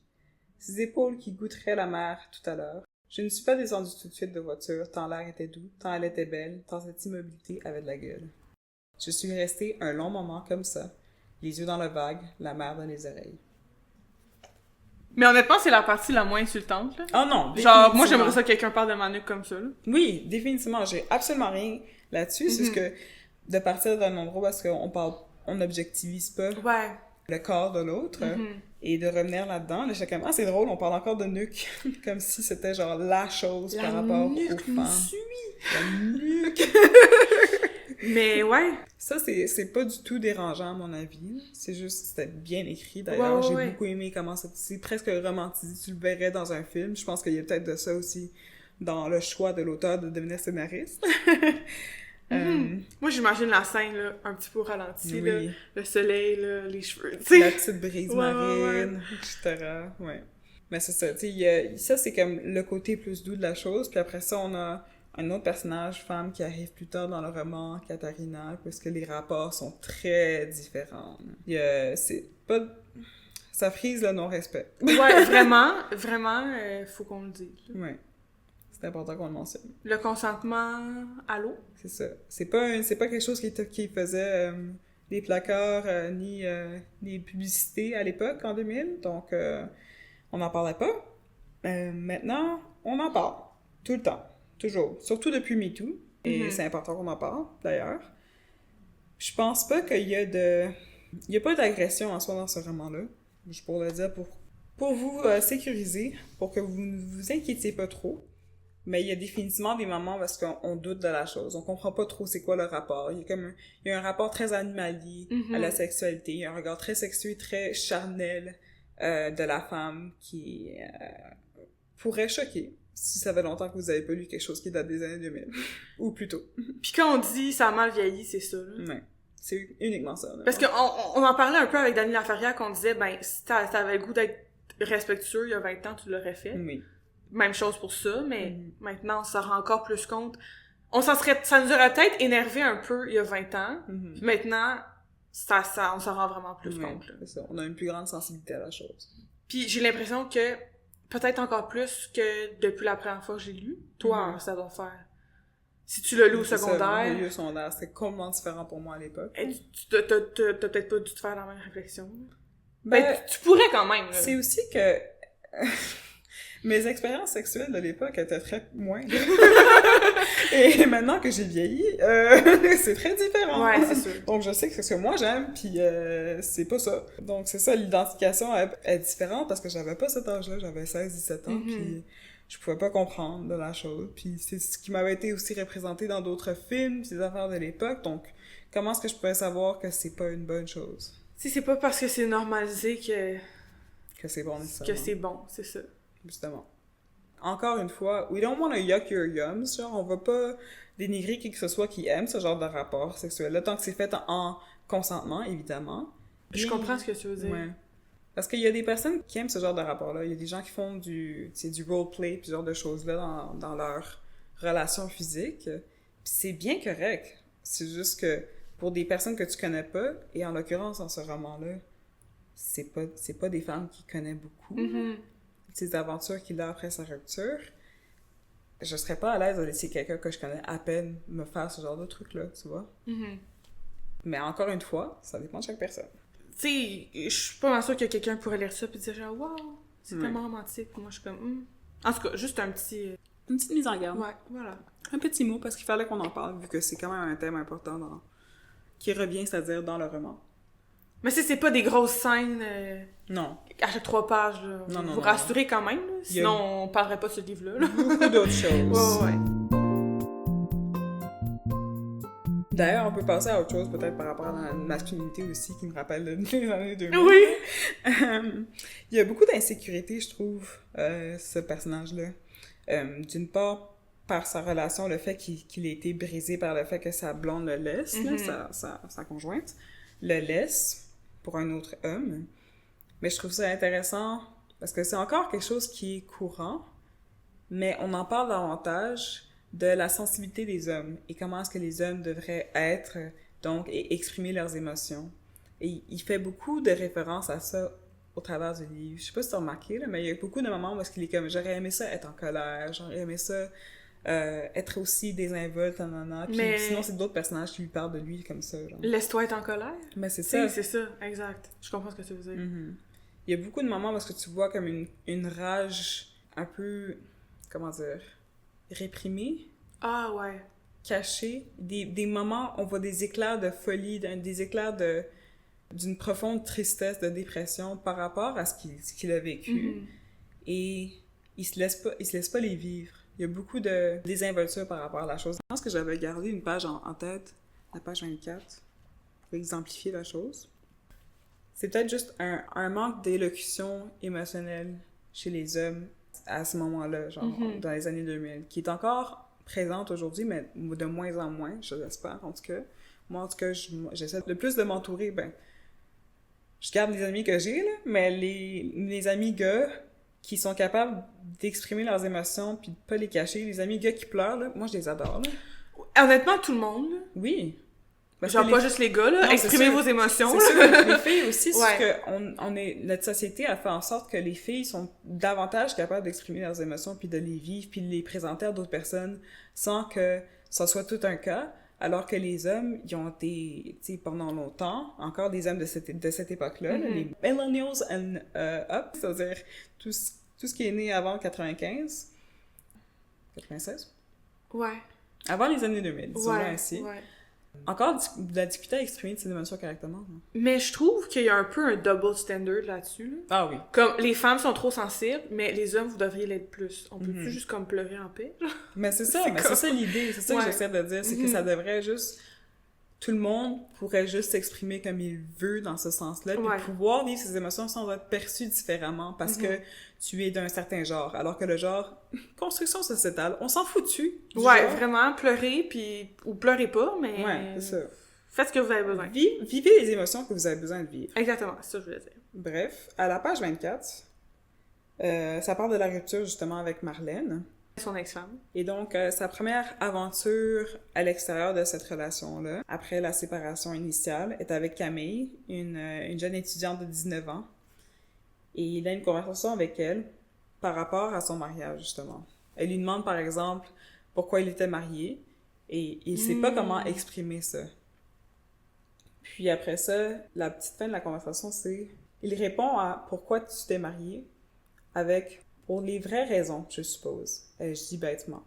S1: Ses épaules qui goûteraient la mer tout à l'heure. Je ne suis pas descendue tout de suite de voiture, tant l'air était doux, tant elle était belle, tant cette immobilité avait de la gueule. Je suis restée un long moment comme ça, les yeux dans le vague, la mer dans les oreilles.
S2: Mais honnêtement, c'est la partie la moins insultante, là.
S1: Oh non!
S2: Genre, moi, j'aimerais ça que quelqu'un parle de ma nuque comme ça, là.
S1: Oui, définitivement. J'ai absolument rien là-dessus. C'est juste que de partir d'un endroit parce on n'objectivise pas le corps de l'autre et de revenir là-dedans, là, j'étais comme, c'est drôle, on parle encore de nuque. Comme si c'était genre la chose par rapport aux femmes. La nuque!
S2: Mais ouais.
S1: Ça, c'est pas du tout dérangeant, à mon avis. C'est juste, c'était bien écrit, d'ailleurs. J'ai beaucoup aimé comment c'est presque romantisé. Tu le verrais dans un film. Je pense qu'il y a peut-être de ça aussi dans le choix de l'auteur de devenir scénariste.
S2: Moi, j'imagine la scène, là, un petit peu au ralenti,
S1: Oui.
S2: là, le soleil, là, les cheveux, tu sais.
S1: La petite brise marine, etc. Ouais. Mais c'est ça, tu sais, ça, c'est comme le côté plus doux de la chose. Puis après ça, on a un autre personnage, femme, qui arrive plus tard dans le roman, Katharina, parce que les rapports sont très différents. C'est pas... Ça frise le non-respect.
S2: Ouais, vraiment, faut qu'on le dise.
S1: Ouais. C'est important qu'on le mentionne.
S2: Le consentement à l'eau.
S1: C'est ça. C'est pas quelque chose qui faisait les placards ni les publicités à l'époque, en 2000. Donc, on n'en parlait pas. Maintenant, on en parle. Tout le temps. Toujours. Surtout depuis MeToo. Et c'est important qu'on en parle, d'ailleurs. Je pense pas qu'il y a Il y a pas d'agression en soi dans ce roman-là. Je pourrais le dire pour vous sécuriser, pour que vous ne vous inquiétiez pas trop. Mais il y a définitivement des moments parce qu'on doute de la chose. On comprend pas trop c'est quoi le rapport. Il y a un rapport très animalier à la sexualité. Il y a un regard très sexué, très charnel de la femme qui pourrait choquer si ça fait longtemps que vous avez pas lu quelque chose qui date des années 2000. Ou plus tôt.
S2: Puis quand on dit ça a mal vieilli, c'est ça, là.
S1: Ouais. C'est uniquement ça. Là.
S2: Parce qu'on en parlait un peu avec Danny Laferrière qu'on disait, si t'avais le goût d'être respectueux il y a 20 ans, tu l'aurais fait.
S1: Oui.
S2: même chose pour ça, mais maintenant, on s'en rend encore plus compte. Ça nous aurait peut-être énervé un peu il y a 20 ans, puis maintenant, on s'en rend vraiment plus compte. Là.
S1: C'est ça. On a une plus grande sensibilité à la chose.
S2: Puis j'ai l'impression que, peut-être encore plus que depuis la première fois que j'ai lu, toi, ça doit faire... Si tu l'as lu au secondaire...
S1: J'ai lu au secondaire, c'était complètement différent pour moi à l'époque.
S2: T'as peut-être pas dû te faire la même réflexion. Ben, tu pourrais quand même. Là.
S1: C'est aussi que... mes expériences sexuelles de l'époque étaient très moins. Et maintenant que j'ai vieilli, c'est très différent.
S2: Ouais, c'est sûr.
S1: Donc je sais que c'est ce que moi j'aime, puis c'est pas ça. Donc c'est ça, l'identification est différente parce que j'avais pas cet âge-là, j'avais 16-17 ans, puis je pouvais pas comprendre de la chose. Puis c'est ce qui m'avait été aussi représenté dans d'autres films, ces affaires de l'époque. Donc comment est-ce que je pouvais savoir que c'est pas une bonne chose?
S2: Si c'est pas parce que c'est normalisé
S1: que c'est bon nécessairement.
S2: Que c'est bon, c'est ça.
S1: Justement. Encore une fois, we don't want to yuck your yums, genre, on va pas dénigrer qui que ce soit qui aime ce genre de rapport sexuel-là, tant que c'est fait en consentement, évidemment.
S2: Je comprends ce que tu veux dire.
S1: Ouais. Parce qu'il y a des personnes qui aiment ce genre de rapport-là, il y a des gens qui font du roleplay, puis ce genre de choses-là dans leur relation physique, puis c'est bien correct. C'est juste que pour des personnes que tu connais pas, et en l'occurrence dans ce roman-là, c'est pas des femmes qu'il connaît beaucoup, ces aventures qu'il a après sa rupture, je serais pas à l'aise de laisser quelqu'un que je connais à peine me faire ce genre de truc-là, tu vois. Mais encore une fois, ça dépend de chaque personne.
S2: Tu sais, je suis pas mal sûre que quelqu'un pourrait lire ça et dire genre « Wow, c'est tellement romantique ». Moi, je suis comme En tout cas, juste un petit...
S1: Une petite mise en garde.
S2: Ouais, voilà.
S1: Un petit mot, parce qu'il fallait qu'on en parle, vu que c'est quand même un thème important qui revient, c'est-à-dire dans le roman.
S2: Mais c'est pas des grosses scènes...
S1: Non.
S2: À chaque 3 pages, là.
S1: Non,
S2: vous rassurez quand même, là. Sinon on parlerait pas de ce livre-là. Là.
S1: Beaucoup d'autres choses.
S2: Ouais.
S1: D'ailleurs, on peut passer à autre chose, peut-être par rapport à la masculinité aussi, qui me rappelle les années 2000.
S2: Oui!
S1: Il y a beaucoup d'insécurité, je trouve, ce personnage-là. D'une part, par sa relation, le fait qu'il ait été brisé par le fait que sa blonde le laisse, là, sa conjointe, le laisse pour un autre homme. Mais je trouve ça intéressant parce que c'est encore quelque chose qui est courant, mais on en parle davantage de la sensibilité des hommes et comment est-ce que les hommes devraient être, donc, et exprimer leurs émotions. Et il fait beaucoup de références à ça au travers du livre. Je sais pas si t'as remarqué, là, mais il y a beaucoup de moments où il est comme « j'aurais aimé ça être en colère, j'aurais aimé ça être aussi désinvolte, nanana. » Puis sinon, c'est d'autres personnages qui lui parlent de lui comme ça. Genre.
S2: Laisse-toi être en colère.
S1: Mais c'est ça.
S2: C'est ça, exact. Je comprends ce que tu veux dire.
S1: Il y a beaucoup de moments où tu vois comme une rage un peu, comment dire, réprimée.
S2: Ah ouais.
S1: Cachée. Des moments, on voit des éclairs de folie, des éclairs d'une profonde tristesse, de dépression par rapport à ce qu'il a vécu. Et il se laisse pas les vivre. Il y a beaucoup de désinvolture par rapport à la chose. Je pense que j'avais gardé une page en tête, la page 24, pour exemplifier la chose. C'est peut-être juste un manque d'élocution émotionnelle chez les hommes à ce moment-là, genre dans les années 2000, qui est encore présente aujourd'hui, mais de moins en moins, je l'espère en tout cas. Moi, en tout cas, j'essaie de plus de m'entourer, je garde les amis que j'ai, là, mais les amis gars qui sont capables d'exprimer leurs émotions puis de pas les cacher, les amis gars qui pleurent, là, moi, je les adore, là.
S2: Honnêtement, tout le monde, là.
S1: Oui. Parce
S2: genre pas juste les gars, là. Non, exprimez vos émotions,
S1: c'est
S2: là.
S1: sûr. Les filles aussi, c'est que notre société a fait en sorte que les filles sont davantage capables d'exprimer leurs émotions puis de les vivre puis de les présenter à d'autres personnes sans que ça soit tout un cas. Alors que les hommes, ils ont été, tu sais, pendant longtemps, encore des hommes de cette époque-là, là, les millennials and up, c'est-à-dire tout ce qui est né avant 95, 96?
S2: Ouais.
S1: Avant les années 2000, disons ainsi.
S2: Ouais.
S1: Encore de la difficulté à exprimer ses émotions correctement.
S2: Mais je trouve qu'il y a un peu un double standard là-dessus, là.
S1: Ah oui.
S2: Comme, les femmes sont trop sensibles, mais les hommes, vous devriez l'être plus. On peut plus juste comme pleurer en paix, là?
S1: Mais c'est ça, c'est ça l'idée, c'est ça que j'essaie de dire, c'est que ça devrait juste... Tout le monde pourrait juste s'exprimer comme il veut dans ce sens-là, puis pouvoir vivre ses émotions sans être perçu différemment parce que tu es d'un certain genre, alors que le genre construction sociétale, on s'en fout-tu.
S2: Ouais, vraiment, pleurer, ou pleurez pas, mais...
S1: Ouais, c'est ça.
S2: Faites ce que vous avez besoin.
S1: Vivez les émotions que vous avez besoin de vivre.
S2: Exactement, c'est ça que je voulais dire.
S1: Bref, à la page 24, Ça parle de la rupture, justement, avec Marlène.
S2: Son ex-femme.
S1: Et donc, sa première aventure à l'extérieur de cette relation-là, après la séparation initiale, est avec Camille, une jeune étudiante de 19 ans. Et il a une conversation avec elle par rapport à son mariage, justement. Elle lui demande, par exemple, pourquoi il était marié, et il sait pas comment exprimer ça. Puis après ça, la petite fin de la conversation, c'est... Il répond à « Pourquoi tu t'es marié? » avec « Pour les vraies raisons, je suppose. » Je dis bêtement.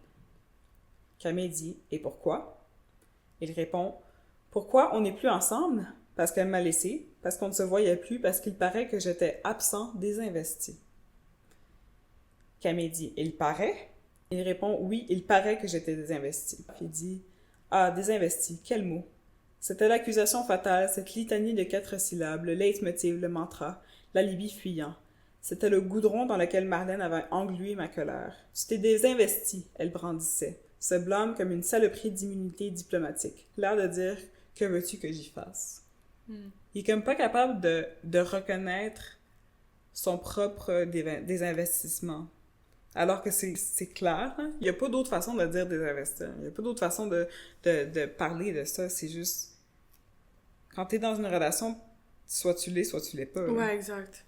S1: Camille dit « Et pourquoi? » Il répond « Pourquoi on n'est plus ensemble? Parce qu'elle m'a laissé, parce qu'on ne se voyait plus, parce qu'il paraît que j'étais absent, désinvesti. » Camille dit « Il paraît? » Il répond « Oui, il paraît que j'étais désinvesti. » Il dit « Ah, désinvesti, quel mot? » C'était l'accusation fatale, cette litanie de 4 syllabes, le leitmotiv, le mantra, l'alibi fuyant. C'était le goudron dans lequel Marlène avait englué ma colère. « Tu t'es désinvesti », elle brandissait, ce blâme comme une saloperie d'immunité diplomatique, l'air de dire « Que veux-tu que j'y fasse? » Il est comme pas capable de reconnaître son propre désinvestissement. Alors que c'est clair, hein? Il n'y a pas d'autre façon de dire désinvestir. Il n'y a pas d'autre façon de parler de ça. C'est juste... Quand t'es dans une relation, soit tu l'es pas. Là.
S2: Ouais, exact.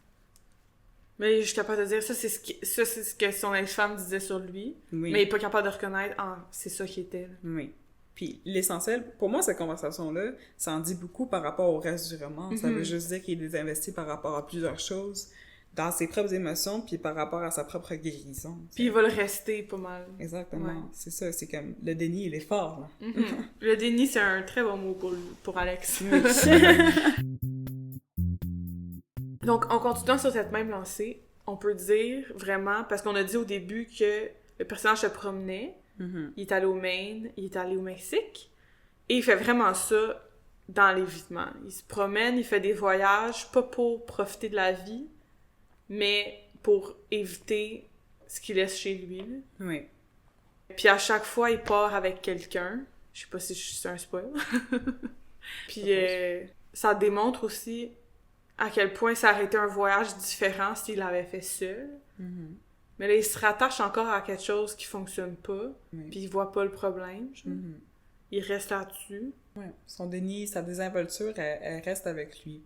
S2: Mais je suis capable de dire, ça, c'est ce que son ex-femme disait sur lui.
S1: Oui.
S2: Mais il est pas capable de reconnaître, c'est ça qui était. Là.
S1: Oui. Puis l'essentiel, pour moi, cette conversation-là, ça en dit beaucoup par rapport au reste du roman. Ça veut juste dire qu'il est désinvesti par rapport à plusieurs choses, dans ses propres émotions, puis par rapport à sa propre guérison.
S2: Puis il va le rester pas mal.
S1: Exactement. Ouais. C'est ça, c'est comme le déni, il est fort, là.
S2: Le déni, c'est un très bon mot pour Alex.
S1: Oui.
S2: Donc, en continuant sur cette même lancée, on peut dire vraiment, parce qu'on a dit au début que le personnage se promenait, il est allé au Maine, il est allé au Mexique, et il fait vraiment ça dans l'évitement. Il se promène, il fait des voyages, pas pour profiter de la vie, mais pour éviter ce qu'il laisse chez lui. Là.
S1: Oui.
S2: Puis à chaque fois, il part avec quelqu'un. Je sais pas si c'est un spoil. Puis ça démontre aussi à quel point ça aurait été un voyage différent s'il l'avait fait seul. Mais là, il se rattache encore à quelque chose qui fonctionne pas, puis il voit pas le problème. Il reste là-dessus.
S1: Ouais. Son déni, sa désinvolture, elle reste avec lui.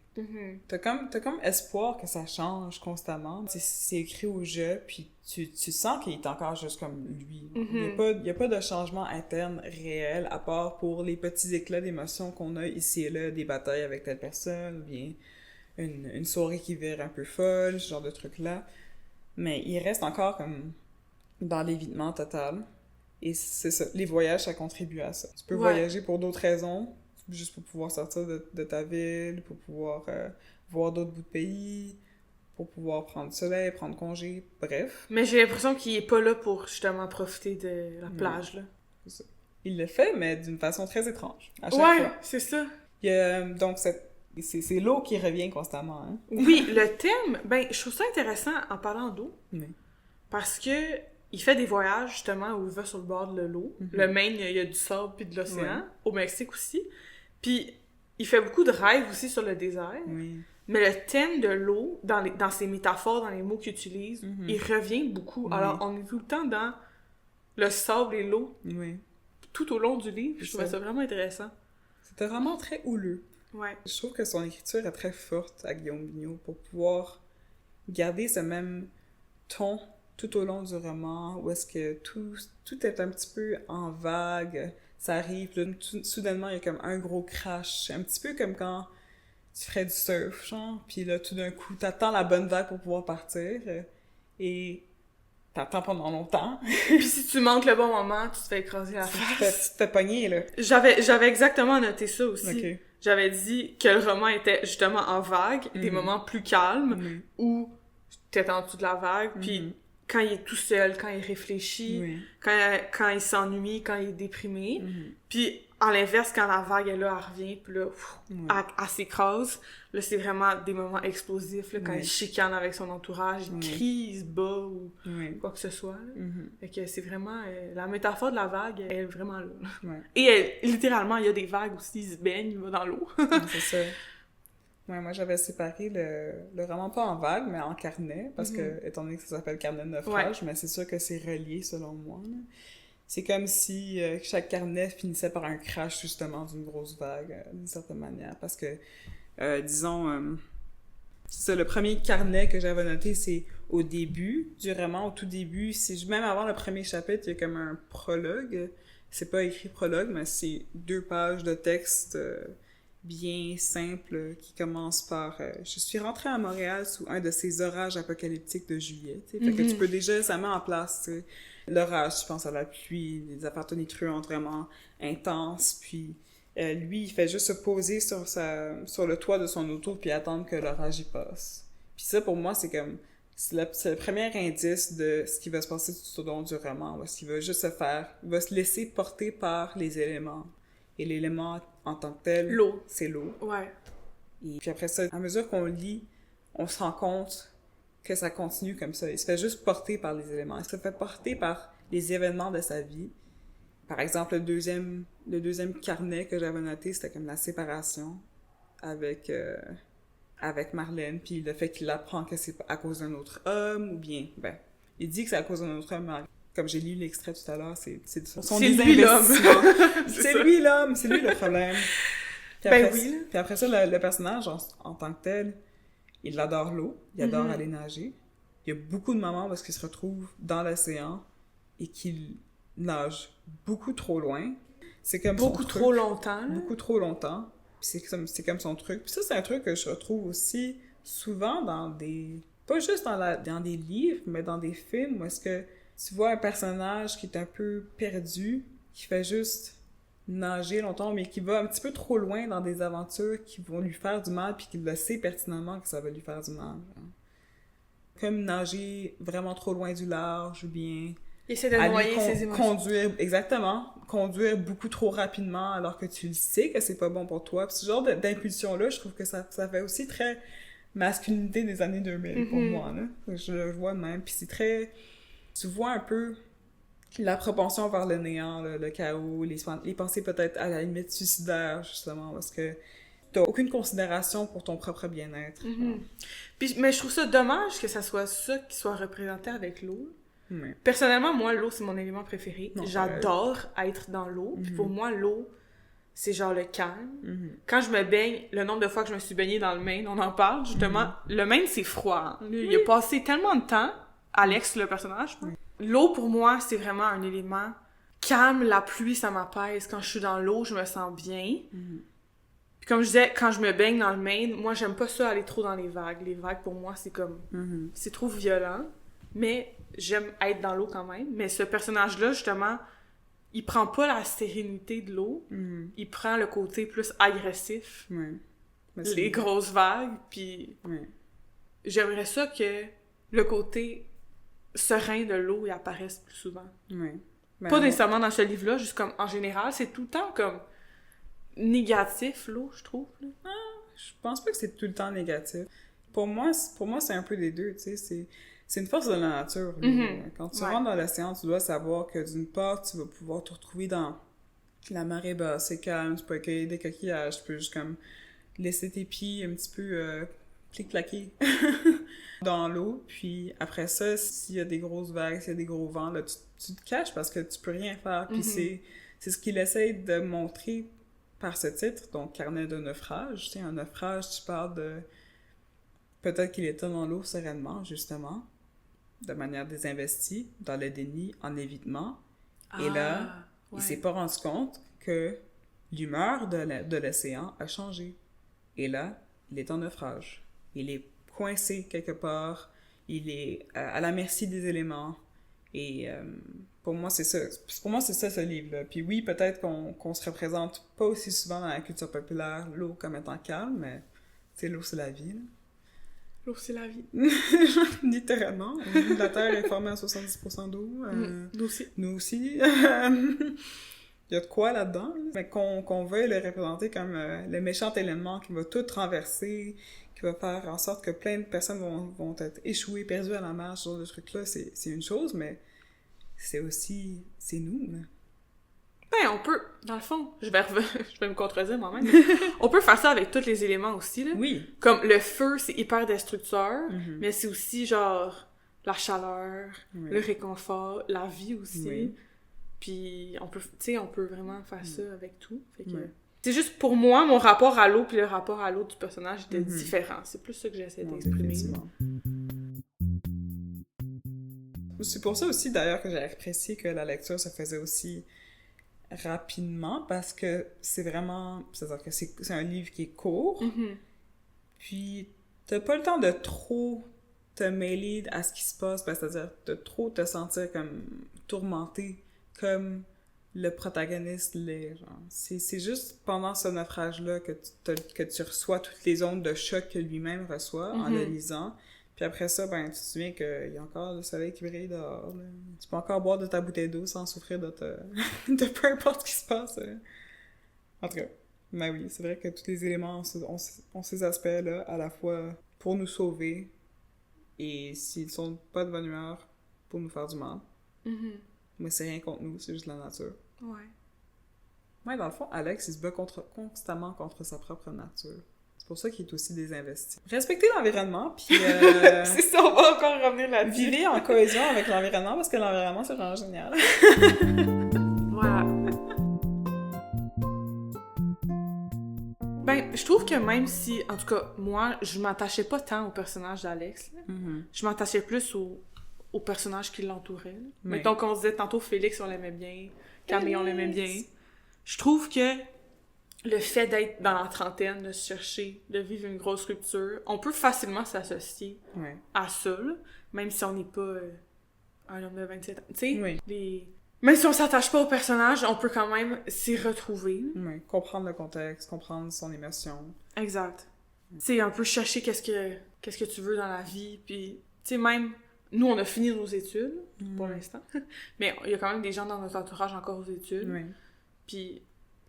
S1: T'as comme espoir que ça change constamment. C'est écrit au jeu, puis tu sens qu'il est encore juste comme lui. Il y a pas de changement interne réel, à part pour les petits éclats d'émotions qu'on a ici et là, des batailles avec telle personne, ou bien une soirée qui vire un peu folle, ce genre de trucs-là. Mais il reste encore comme dans l'évitement total. Et c'est ça, les voyages, ça contribue à ça. Tu peux voyager pour d'autres raisons, juste pour pouvoir sortir de ta ville, pour pouvoir voir d'autres bouts de pays, pour pouvoir prendre du soleil, prendre congé, bref.
S2: Mais j'ai l'impression qu'il est pas là pour justement profiter de la plage, là.
S1: C'est ça. Il le fait, mais d'une façon très étrange, à chaque fois.
S2: Ouais, c'est ça.
S1: Il y a, donc, c'est l'eau qui revient constamment, hein?
S2: Oui, le thème, ben, je trouve ça intéressant en parlant d'eau, parce que il fait des voyages, justement, où il va sur le bord de l'eau. Le Maine, il y a du sable puis de l'océan. Au Mexique aussi. Puis, il fait beaucoup de rêves aussi sur le désert. Mais le thème de l'eau, dans ses métaphores, dans les mots qu'il utilise, il revient beaucoup. Alors, on est tout le temps dans le sable et l'eau. Tout au long du livre. Je trouvais ça vraiment intéressant.
S1: C'était vraiment très houleux.
S2: Ouais.
S1: Je trouve que son écriture est très forte à Guillaume Vigneault pour pouvoir garder ce même ton tout au long du roman, où est-ce que tout est un petit peu en vague, ça arrive, là, soudainement, il y a comme un gros crash, un petit peu comme quand tu ferais du surf, genre, puis là, tout d'un coup, t'attends la bonne vague pour pouvoir partir, et t'attends pendant longtemps.
S2: Puis si tu manques le bon moment, tu te fais écraser la face.
S1: Tu te fais pogner, là.
S2: J'avais exactement noté ça aussi.
S1: Okay.
S2: J'avais dit que le roman était justement en vague, des moments plus calmes, où t'es en dessous de la vague, puis quand il est tout seul, quand il réfléchit, quand il s'ennuie, quand il est déprimé. Puis, à l'inverse, quand la vague est là, elle revient, puis là, elle s'écrase. Là, c'est vraiment des moments explosifs, là, quand il chicane avec son entourage, il crie, il se bat, ou quoi que ce soit. Fait que c'est vraiment... la métaphore de la vague, elle est vraiment là. Et littéralement, il y a des vagues aussi, il se baigne, il va dans l'eau.
S1: C'est ça. Ouais, moi, j'avais séparé le roman pas en vague, mais en carnet, parce que, étant donné que ça s'appelle Carnet de naufrage, mais c'est sûr que c'est relié, selon moi, là. C'est comme si chaque carnet finissait par un crash, justement, d'une grosse vague, d'une certaine manière, parce que, disons, c'est ça, le premier carnet que j'avais noté, c'est au début du roman, au tout début, même avant le premier chapitre, il y a comme un prologue. C'est pas écrit prologue, mais c'est 2 pages de texte bien simple qui commence par je suis rentrée à Montréal sous un de ces orages apocalyptiques de juillet. T'sais. Fait que tu peux déjà, ça met en place l'orage, tu penses à la pluie, les affaires tonitruantes vraiment intenses, puis lui, il fait juste se poser sur le toit de son auto puis attendre que l'orage y passe. Puis ça, pour moi, c'est le premier indice de ce qui va se passer tout au long du roman. Parce qu'il va juste il va se laisser porter par les éléments. Et l'élément en tant que tel,
S2: l'eau.
S1: C'est l'eau.
S2: Ouais.
S1: Et puis après ça, à mesure qu'on lit, on se rend compte que ça continue comme ça. Il se fait juste porter par les éléments. Il se fait porter par les événements de sa vie. Par exemple, le deuxième carnet que j'avais noté, c'était comme la séparation avec Marlène, puis le fait qu'il apprend que c'est à cause d'un autre homme, ou bien, il dit que c'est à cause d'un autre homme, mais comme j'ai lu l'extrait tout à l'heure, c'est
S2: lui l'homme!
S1: C'est lui l'homme! C'est lui le problème! Puis après ça, le personnage, en tant que tel, il adore l'eau, il adore aller nager. Il y a beaucoup de moments où il se retrouve dans l'océan et qu'il nage beaucoup trop loin. C'est comme
S2: beaucoup trop longtemps.
S1: Beaucoup trop longtemps. Puis c'est comme son truc. Puis ça, c'est un truc que je retrouve aussi souvent pas juste dans des livres, mais dans des films où est-ce que tu vois un personnage qui est un peu perdu, qui fait juste nager longtemps, mais qui va un petit peu trop loin dans des aventures qui vont lui faire du mal, puis qu'il le sait pertinemment que ça va lui faire du mal. Genre. Comme nager vraiment trop loin du large, ou bien...
S2: Il essaie de noyer ses émotions.
S1: Conduire beaucoup trop rapidement alors que tu le sais que c'est pas bon pour toi. Puis ce genre d'impulsion-là, je trouve que ça fait aussi très masculinité des années 2000 pour moi, là. Je le vois de même. Puis c'est très... Tu vois un peu la propension vers le néant, le chaos, les pensées peut-être à la limite suicidaires, justement, parce que t'as aucune considération pour ton propre bien-être.
S2: Mais je trouve ça dommage que ça soit ça qui soit représenté avec l'eau.
S1: Ouais.
S2: Personnellement, moi, l'eau, c'est mon élément préféré. J'adore être dans l'eau. Puis pour moi, l'eau, c'est genre le calme. Quand je me baigne, le nombre de fois que je me suis baignée dans le Maine, on en parle, justement. Le Maine, c'est froid. Il a passé tellement de temps, Alex, le personnage. L'eau, pour moi, c'est vraiment un élément calme. La pluie, ça m'apaise. Quand je suis dans l'eau, je me sens bien. Puis comme je disais, quand je me baigne dans le Maine, moi, j'aime pas ça aller trop dans les vagues. Les vagues, pour moi, c'est comme... C'est trop violent. Mais j'aime être dans l'eau quand même. Mais ce personnage-là, justement, il prend pas la sérénité de l'eau. Il prend le côté plus agressif. Les grosses vagues. Puis j'aimerais ça que le côté serein de l'eau, il apparaisse plus souvent. Pas nécessairement dans ce livre-là, juste comme en général. C'est tout le temps comme négatif, l'eau, je trouve.
S1: Je pense pas que c'est tout le temps négatif. Pour moi, c'est un peu les deux, tu sais. C'est une force de la nature. Quand tu rentres dans l'océan, tu dois savoir que d'une part, tu vas pouvoir te retrouver dans la marée basse, c'est calme, tu peux accueillir des coquillages, tu peux juste comme laisser tes pieds un petit peu clic-claquer dans l'eau. Puis après ça, s'il y a des grosses vagues, s'il y a des gros vents, là, tu te caches parce que tu peux rien faire. Puis c'est ce qu'il essaie de montrer par ce titre, donc Carnet de naufrage. Tu sais, un naufrage, tu parles de... Peut-être qu'il était dans l'eau sereinement, justement, de manière désinvestie, dans le déni, en évitement. Et là, il s'est pas rendu compte que l'humeur de l'océan a changé. Et là, il est en naufrage. Il est coincé quelque part. Il est à la merci des éléments. Et pour moi, c'est ça. Pour moi, c'est ça, ce livre-là. Puis oui, peut-être qu'on se représente pas aussi souvent dans la culture populaire l'eau comme étant calme, mais tu sais, l'eau, c'est la vie, là.
S2: L'eau, c'est la vie.
S1: Littéralement. La Terre est formée à 70% d'eau.
S2: Nous aussi.
S1: Nous aussi. Il y a de quoi là-dedans. Là. Mais qu'on veuille le représenter comme le méchant élément qui va tout renverser, qui va faire en sorte que plein de personnes vont être échouées, perdues à la marge, ce genre de truc-là, c'est une chose, mais c'est aussi... C'est nous, là.
S2: Ben, on peut, dans le fond, je vais me contredire moi-même, on peut faire ça avec tous les éléments aussi, là.
S1: Oui.
S2: Comme le feu, c'est hyper destructeur, mais c'est aussi, genre, la chaleur, le réconfort, la vie aussi.
S1: Oui.
S2: Puis, on peut, tu sais, on peut vraiment faire ça avec tout. Fait que... C'est juste, pour moi, mon rapport à l'eau puis le rapport à l'eau du personnage était différent. C'est plus ça que j'essaie d'exprimer.
S1: C'est pour ça aussi, d'ailleurs, que j'ai apprécié que la lecture se faisait aussi rapidement, parce que c'est vraiment... C'est-à-dire que c'est un livre qui est court, puis t'as pas le temps de trop te mêler à ce qui se passe, ben, c'est-à-dire de trop te sentir comme tourmenté, comme le protagoniste l'est, genre. C'est juste pendant ce naufrage-là que tu reçois toutes les ondes de choc que lui-même reçoit en le lisant. Puis après ça, ben, tu te souviens qu'il y a encore le soleil qui brille dehors, là. Tu peux encore boire de ta bouteille d'eau sans souffrir de peu importe ce qui se passe. En tout cas, ben oui, c'est vrai que tous les éléments ont ces aspects-là, à la fois pour nous sauver, et s'ils sont pas de bonne humeur, pour nous faire du mal. Mais c'est rien contre nous, c'est juste la nature. Ouais, dans le fond, Alex, il se bat constamment contre sa propre nature. C'est pour ça qu'il est aussi désinvesti. Respectez l'environnement, puis...
S2: c'est ça, on va encore revenir là-dessus.
S1: Vivez en cohésion avec l'environnement, parce que l'environnement, c'est vraiment génial.
S2: Voilà. Ben, je trouve que même si, en tout cas, moi, je m'attachais pas tant au personnage d'Alex, là. Je m'attachais plus au personnage qui l'entourait. Mettons qu'on se disait tantôt Félix, on l'aimait bien, Camille, on l'aimait bien. Je trouve que le fait d'être dans la trentaine, de se chercher, de vivre une grosse rupture, on peut facilement s'associer à ça, là, même si on n'est pas un homme de 27 ans. Tu sais, même si on s'attache pas au personnage, on peut quand même s'y retrouver.
S1: Comprendre le contexte, comprendre son émotion.
S2: Exact. Tu sais, un peu chercher qu'est-ce que tu veux dans la vie, puis tu sais, même... Nous, on a fini nos études, pour l'instant. Mais il y a quand même des gens dans notre entourage encore aux études. Puis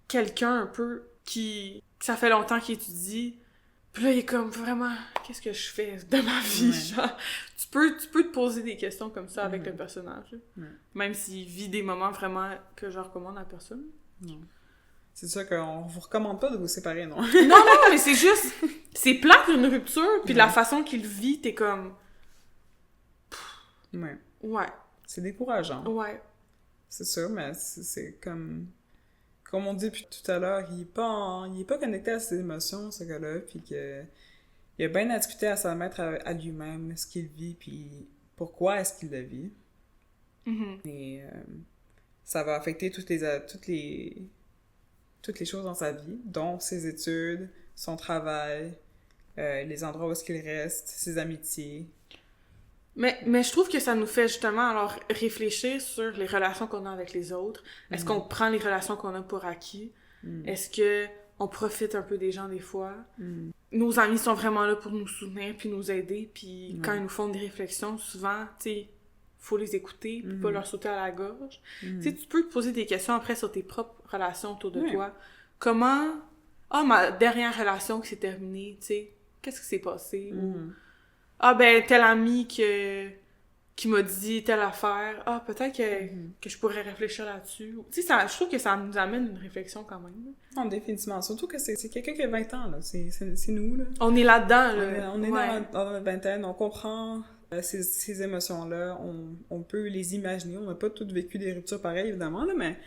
S2: quelqu'un un peu qui ça fait longtemps qu'il étudie, puis là, il est comme vraiment, qu'est-ce que je fais de ma vie? Genre, tu peux te poser des questions comme ça avec le personnage. Même s'il vit des moments vraiment que je recommande à personne.
S1: Non. C'est sûr qu'on vous recommande pas de vous séparer, non?
S2: non, mais c'est juste... C'est plate, une rupture, puis la façon qu'il vit, t'es comme... Ouais.
S1: C'est décourageant.
S2: Ouais.
S1: C'est sûr, mais c'est comme on dit depuis tout à l'heure, il est pas connecté à ses émotions, ce gars-là, puis que il a bien à discuter à s'en mettre à lui-même, ce qu'il vit, puis pourquoi est-ce qu'il le vit. Et ça va affecter toutes les choses dans sa vie, dont ses études, son travail, les endroits où est-ce qu'il reste, ses amitiés.
S2: Mais je trouve que ça nous fait justement alors réfléchir sur les relations qu'on a avec les autres. Est-ce qu'on prend les relations qu'on a pour acquis? Est-ce que on profite un peu des gens des fois? Nos amis sont vraiment là pour nous soutenir puis nous aider, puis quand ils nous font des réflexions, souvent, tu sais, faut les écouter puis pas leur sauter à la gorge. Tu sais, tu peux te poser des questions après sur tes propres relations autour de toi. Comment... ma dernière relation qui s'est terminée, tu sais, qu'est-ce qui s'est passé? Ben, tel ami qui m'a dit telle affaire. Peut-être que je pourrais réfléchir là-dessus. Tu sais, je trouve que ça nous amène une réflexion quand même.
S1: Non, définitivement. Surtout que c'est quelqu'un qui a 20 ans, là. C'est nous, là.
S2: On est là-dedans, là.
S1: On est dans notre vingtaine, on comprend ces émotions-là, on peut les imaginer. On n'a pas toutes vécu des ruptures pareilles, évidemment, là, mais...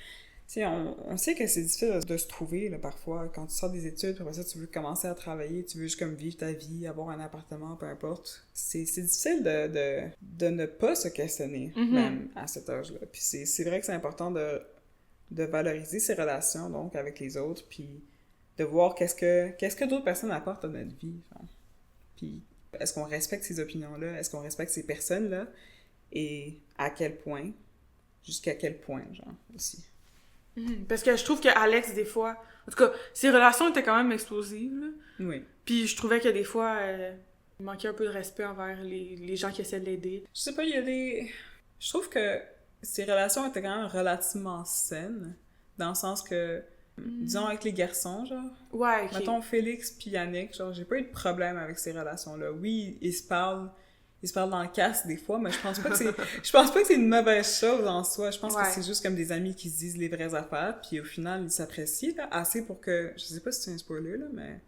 S1: Tu sais, on sait que c'est difficile de se trouver, là, parfois, quand tu sors des études, puis après ça, tu veux commencer à travailler, tu veux juste comme vivre ta vie, avoir un appartement, peu importe. C'est difficile de ne pas se questionner, même à cet âge-là. Puis c'est vrai que c'est important de valoriser ses relations, donc, avec les autres, puis de voir qu'est-ce que d'autres personnes apportent à notre vie. Genre. Puis est-ce qu'on respecte ces opinions-là? Est-ce qu'on respecte ces personnes-là? Et à quel point? Jusqu'à quel point, genre, aussi.
S2: Parce que je trouve que Alex, des fois... En tout cas, ses relations étaient quand même explosives, là.
S1: Oui.
S2: Puis je trouvais que des fois, il manquait un peu de respect envers les gens qui essaient de l'aider.
S1: Je sais pas, il y a des... Je trouve que ses relations étaient quand même relativement saines, dans le sens que, disons, avec les garçons, genre...
S2: Ouais, OK.
S1: Mettons Félix puis Yannick, genre, j'ai pas eu de problème avec ces relations-là. Oui, ils se parlent ils se parlent dans le casque des fois, mais je pense pas que c'est une mauvaise chose en soi. Je pense que c'est juste comme des amis qui se disent les vraies affaires, puis au final, ils s'apprécient, là, assez pour que... Je sais pas si c'est un spoiler, là, mais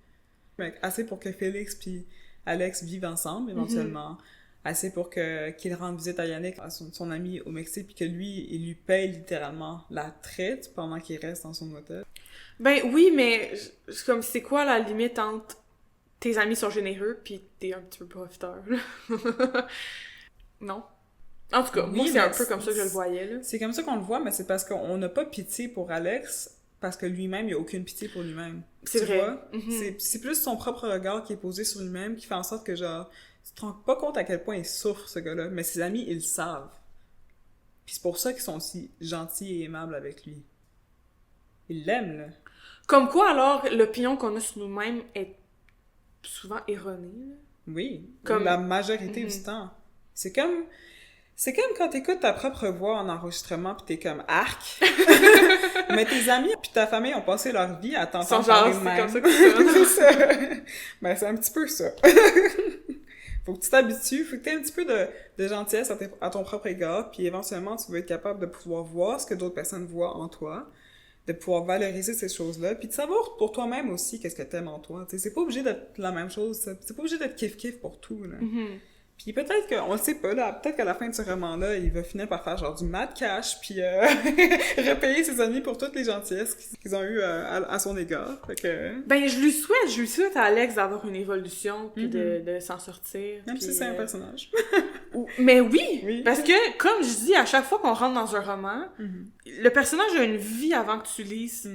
S1: assez pour que Félix puis Alex vivent ensemble, éventuellement. Assez pour qu'il rende visite à Yannick, à son ami au Mexique, puis que lui, il lui paye littéralement la traite pendant qu'il reste dans son hôtel.
S2: Ben oui, mais comme c'est quoi la limite entre tes amis sont généreux puis t'es un petit peu profiteur? Non? En tout cas, moi c'est un peu comme ça que je le voyais, là.
S1: C'est comme ça qu'on le voit, mais c'est parce qu'on n'a pas pitié pour Alex, parce que lui-même, il a aucune pitié pour lui-même.
S2: C'est vrai.
S1: Vois? C'est plus son propre regard qui est posé sur lui-même qui fait en sorte que, genre, tu te rends pas compte à quel point il souffre, ce gars-là, mais ses amis, ils le savent. Puis c'est pour ça qu'ils sont aussi gentils et aimables avec lui. Ils l'aiment, là.
S2: Comme quoi, alors, l'opinion qu'on a sur nous-mêmes est souvent erronée, là.
S1: Oui, comme la majorité du temps. C'est comme quand t'écoutes ta propre voix en enregistrement pis t'es comme arc. Mais tes amis pis ta famille ont passé leur vie à t'entendre parler de même. C'est comme ça que c'est. Ben, c'est un petit peu ça. Faut que tu t'habitues, faut que t'aies un petit peu de gentillesse à ton propre égard, puis éventuellement, tu vas être capable de pouvoir voir ce que d'autres personnes voient en toi, de pouvoir valoriser ces choses-là, puis de savoir pour toi-même aussi qu'est-ce que t'aimes en toi. T'sais, c'est pas obligé d'être la même chose, c'est pas obligé d'être kiff-kiff pour tout, là. Puis peut-être qu'on le sait pas, là, peut-être qu'à la fin de ce roman-là, il va finir par faire genre du mad cash, puis repayer ses amis pour toutes les gentillesses qu'ils ont eues à son égard. Fait que...
S2: Ben, je lui souhaite à Alex d'avoir une évolution, puis de s'en sortir.
S1: Même si c'est un personnage.
S2: Mais oui, parce que, comme je dis, à chaque fois qu'on rentre dans un roman, le personnage a une vie avant que tu lises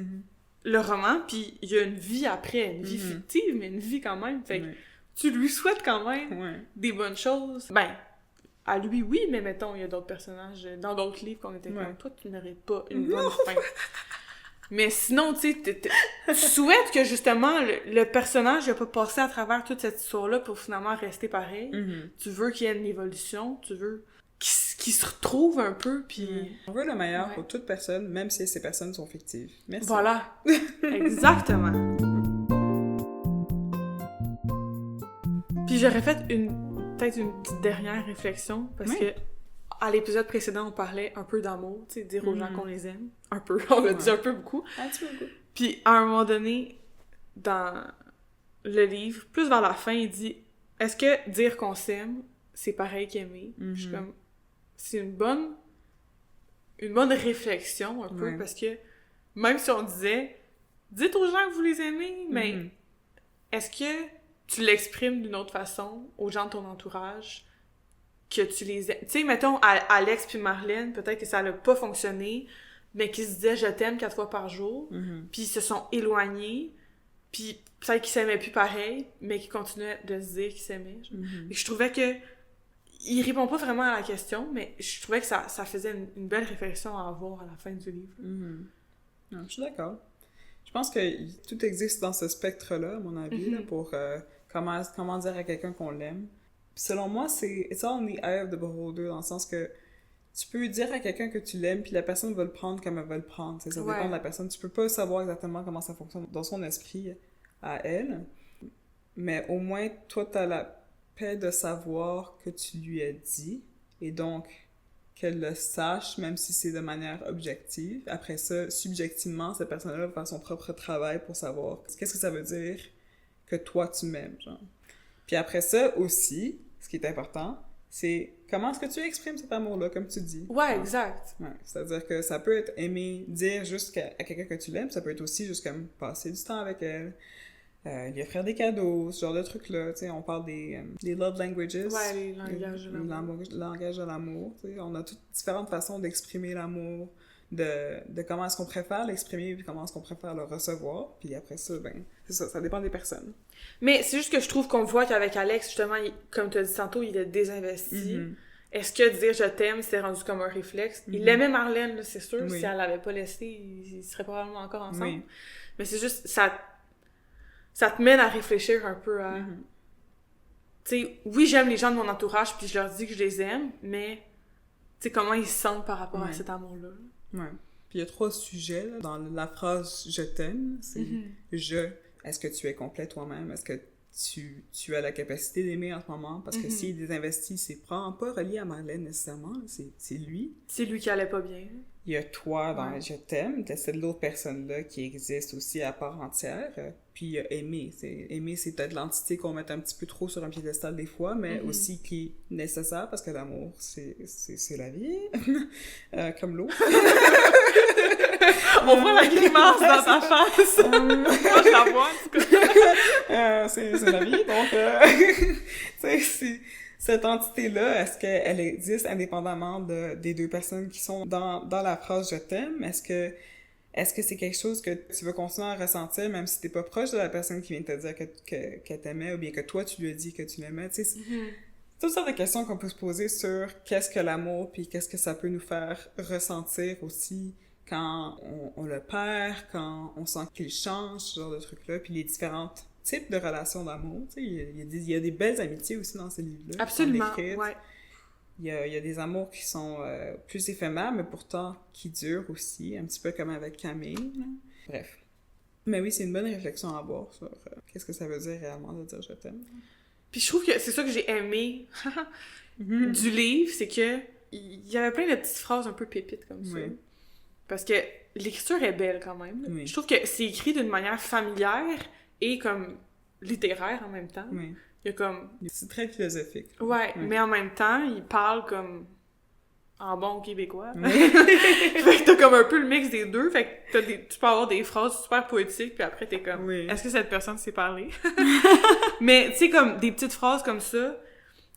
S2: le roman, puis il y a une vie après, une vie fictive, mais une vie quand même. Fait que tu lui souhaites quand même des bonnes choses. Ben, à lui, oui, mais mettons, il y a d'autres personnages dans d'autres livres qu'on était comme toi, tu mérites pas une bonne fin. Mais sinon, tu sais, tu souhaites que justement le personnage n'a pas passé à travers toute cette histoire-là pour finalement rester pareil. Tu veux qu'il y ait une évolution, tu veux qu'il se retrouve un peu, puis...
S1: On veut le meilleur pour toute personne, même si ces personnes sont fictives. Merci.
S2: Voilà. Exactement. Puis j'aurais fait peut-être une petite dernière réflexion, parce que à l'épisode précédent, on parlait un peu d'amour, tu sais, dire aux gens qu'on les aime. Un peu, on l'a dit un peu beaucoup.
S1: Un petit peu beaucoup.
S2: Puis à un moment donné, dans le livre, plus vers la fin, il dit « Est-ce que dire qu'on s'aime, c'est pareil qu'aimer? » Je suis comme... C'est une bonne réflexion, un peu, parce que même si on disait « Dites aux gens que vous les aimez, mais est-ce que... tu l'exprimes d'une autre façon aux gens de ton entourage, que tu les aimes. Tu sais, mettons, Alex puis Marlène, peut-être que ça n'a pas fonctionné, mais qu'ils se disaient « je t'aime 4 fois par jour puis ils se sont éloignés, puis peut-être qu'ils s'aimaient plus pareil, mais qu'ils continuaient de se dire qu'ils s'aimaient. Et je trouvais que il répond pas vraiment à la question, mais je trouvais que ça faisait une belle réflexion à avoir à la fin du livre.
S1: Non, je suis d'accord. Je pense que tout existe dans ce spectre-là, à mon avis, là, pour comment dire à quelqu'un qu'on l'aime. Puis selon moi, c'est « it's all in the eye of the beholder », dans le sens que tu peux dire à quelqu'un que tu l'aimes, puis la personne va le prendre comme elle va le prendre. Ça dépend de la personne. Tu peux pas savoir exactement comment ça fonctionne dans son esprit à elle, mais au moins, toi, t'as la paix de savoir que tu lui as dit, et donc qu'elle le sache, même si c'est de manière objective. Après ça, subjectivement, cette personne-là va faire son propre travail pour savoir qu'est-ce que ça veut dire que toi, tu m'aimes, genre. Puis après ça, aussi, ce qui est important, c'est comment est-ce que tu exprimes cet amour-là, comme tu dis.
S2: Ouais, exact.
S1: Ouais, c'est-à-dire que ça peut être aimer, dire juste à quelqu'un que tu l'aimes, ça peut être aussi juste comme passer du temps avec elle, lui offrir des cadeaux, ce genre de trucs-là. Tu sais, on parle des love languages.
S2: Ouais, les langages de l'amour.
S1: Langage de l'amour. Tu sais, on a toutes différentes façons d'exprimer l'amour, de comment est-ce qu'on préfère l'exprimer, puis comment est-ce qu'on préfère le recevoir. Puis après ça, ben, c'est ça dépend des personnes.
S2: Mais c'est juste que je trouve qu'on voit qu'avec Alex, justement, comme tu as dit tantôt, il est désinvesti. Est-ce que dire « je t'aime » c'est rendu comme un réflexe? Il aimait Marlène, là, c'est sûr. Si elle l'avait pas laissé, ils seraient probablement encore ensemble. Mais c'est juste, ça te mène à réfléchir un peu à... Tu sais, oui, j'aime les gens de mon entourage, puis je leur dis que je les aime, mais tu sais, comment ils se sentent par rapport à cet amour-là.
S1: Ouais. Puis il y a 3 sujets, là, dans la phrase « je t'aime », c'est « je ». Est-ce que tu es complet toi-même? Est-ce que tu as la capacité d'aimer en ce moment, parce que s'il est désinvesti, c'est probablement pas relié à Marlène nécessairement, c'est lui.
S2: C'est lui qui allait pas bien.
S1: Il y a toi dans Je t'aime, t'as cette autre personne-là qui existe aussi à part entière, puis il y a Aimer. Aimer, c'est peut-être l'entité qu'on met un petit peu trop sur un piédestal des fois, mais aussi qui est nécessaire, parce que l'amour, c'est la vie, comme l'eau.
S2: On voit la grimace dans ta face. Moi, je la vois, en tout cas.
S1: C'est la vie, donc... c'est cette entité-là, est-ce qu'elle existe indépendamment des deux personnes qui sont dans la phrase « je t'aime » ? Est-ce que c'est quelque chose que tu veux continuer à ressentir, même si t'es pas proche de la personne qui vient de te dire qu'elle t'aimait, ou bien que toi, tu lui as dit que tu l'aimais? Tu sais, toutes sortes de questions qu'on peut se poser sur qu'est-ce que l'amour, puis qu'est-ce que ça peut nous faire ressentir aussi quand on le perd, quand on sent qu'il change, ce genre de trucs-là, puis les différentes types de relations d'amour. Tu sais, il y a des belles amitiés aussi dans ces livres-là.
S2: Absolument, ouais.
S1: Il y a des amours qui sont plus éphémères, mais pourtant qui durent aussi, un petit peu comme avec Camille. Là. Bref. Mais oui, c'est une bonne réflexion à avoir sur qu'est-ce que ça veut dire réellement de dire « je t'aime ».
S2: Puis je trouve que c'est ça que j'ai aimé du livre, c'est que il y avait plein de petites phrases un peu pépites comme ça.
S1: Oui.
S2: Parce que l'écriture est belle quand même.
S1: Oui.
S2: Je trouve que c'est écrit d'une manière familière et comme littéraire en même temps.
S1: Oui.
S2: Il y a comme...
S1: C'est très philosophique.
S2: Ouais, mais en même temps, il parle comme en bon québécois.
S1: Oui.
S2: Fait que t'as comme un peu le mix des deux. Fait que tu peux avoir des phrases super poétiques, puis après t'es comme, est-ce que cette personne sait parler? Mais tu sais, comme des petites phrases comme ça,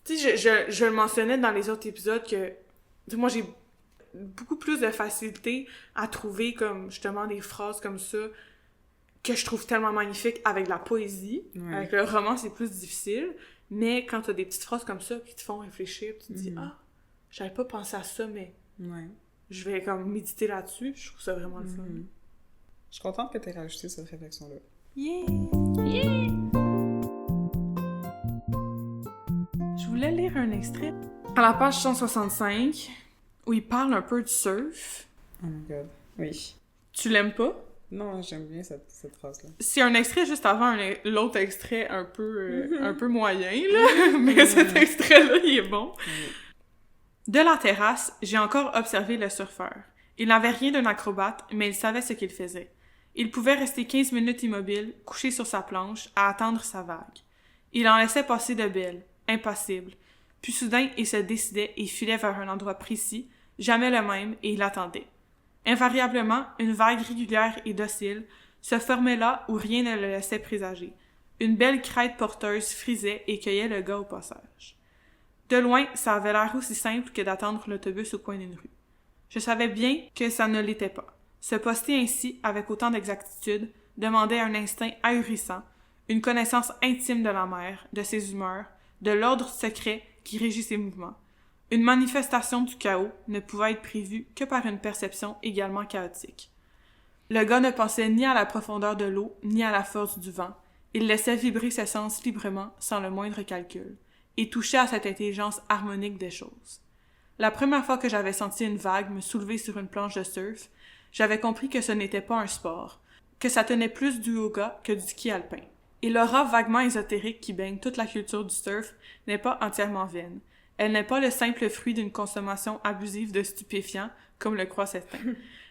S2: tu sais, je le mentionnais dans les autres épisodes que, moi j'ai beaucoup plus de facilité à trouver comme justement des phrases comme ça que je trouve tellement magnifiques avec de la poésie.
S1: Ouais.
S2: Avec le roman, c'est plus difficile. Mais quand t'as des petites phrases comme ça qui te font réfléchir, tu te dis « Ah, j'avais pas pensé à ça, mais je vais comme méditer là-dessus. » Je trouve ça vraiment le fun.
S1: Je suis contente que t'aies rajouté cette réflexion-là.
S2: Yeah! Yeah! Je voulais lire un extrait à la page 165 où il parle un peu du surf.
S1: Oh my god. Oui.
S2: Tu l'aimes pas?
S1: Non, j'aime bien cette phrase-là.
S2: C'est un extrait juste avant l'autre extrait un peu moyen, là. Mais cet extrait-là, il est bon. De la terrasse, j'ai encore observé le surfeur. Il n'avait rien d'un acrobate, mais il savait ce qu'il faisait. Il pouvait rester 15 minutes immobile, couché sur sa planche, à attendre sa vague. Il en laissait passer de belles, impassibles. Puis soudain, il se décidait et filait vers un endroit précis, jamais le même, et il attendait. Invariablement, une vague régulière et docile se formait là où rien ne le laissait présager. Une belle crête porteuse frisait et cueillait le gars au passage. De loin, ça avait l'air aussi simple que d'attendre l'autobus au coin d'une rue. Je savais bien que ça ne l'était pas. Se poster ainsi, avec autant d'exactitude, demandait un instinct ahurissant, une connaissance intime de la mer, de ses humeurs, de l'ordre secret qui régit ses mouvements. Une manifestation du chaos ne pouvait être prévue que par une perception également chaotique. Le gars ne pensait ni à la profondeur de l'eau, ni à la force du vent. Il laissait vibrer ses sens librement, sans le moindre calcul, et touchait à cette intelligence harmonique des choses. La première fois que j'avais senti une vague me soulever sur une planche de surf, j'avais compris que ce n'était pas un sport, que ça tenait plus du yoga que du ski alpin. Et l'aura vaguement ésotérique qui baigne toute la culture du surf n'est pas entièrement vaine. Elle n'est pas le simple fruit d'une consommation abusive de stupéfiants, comme le croient certains.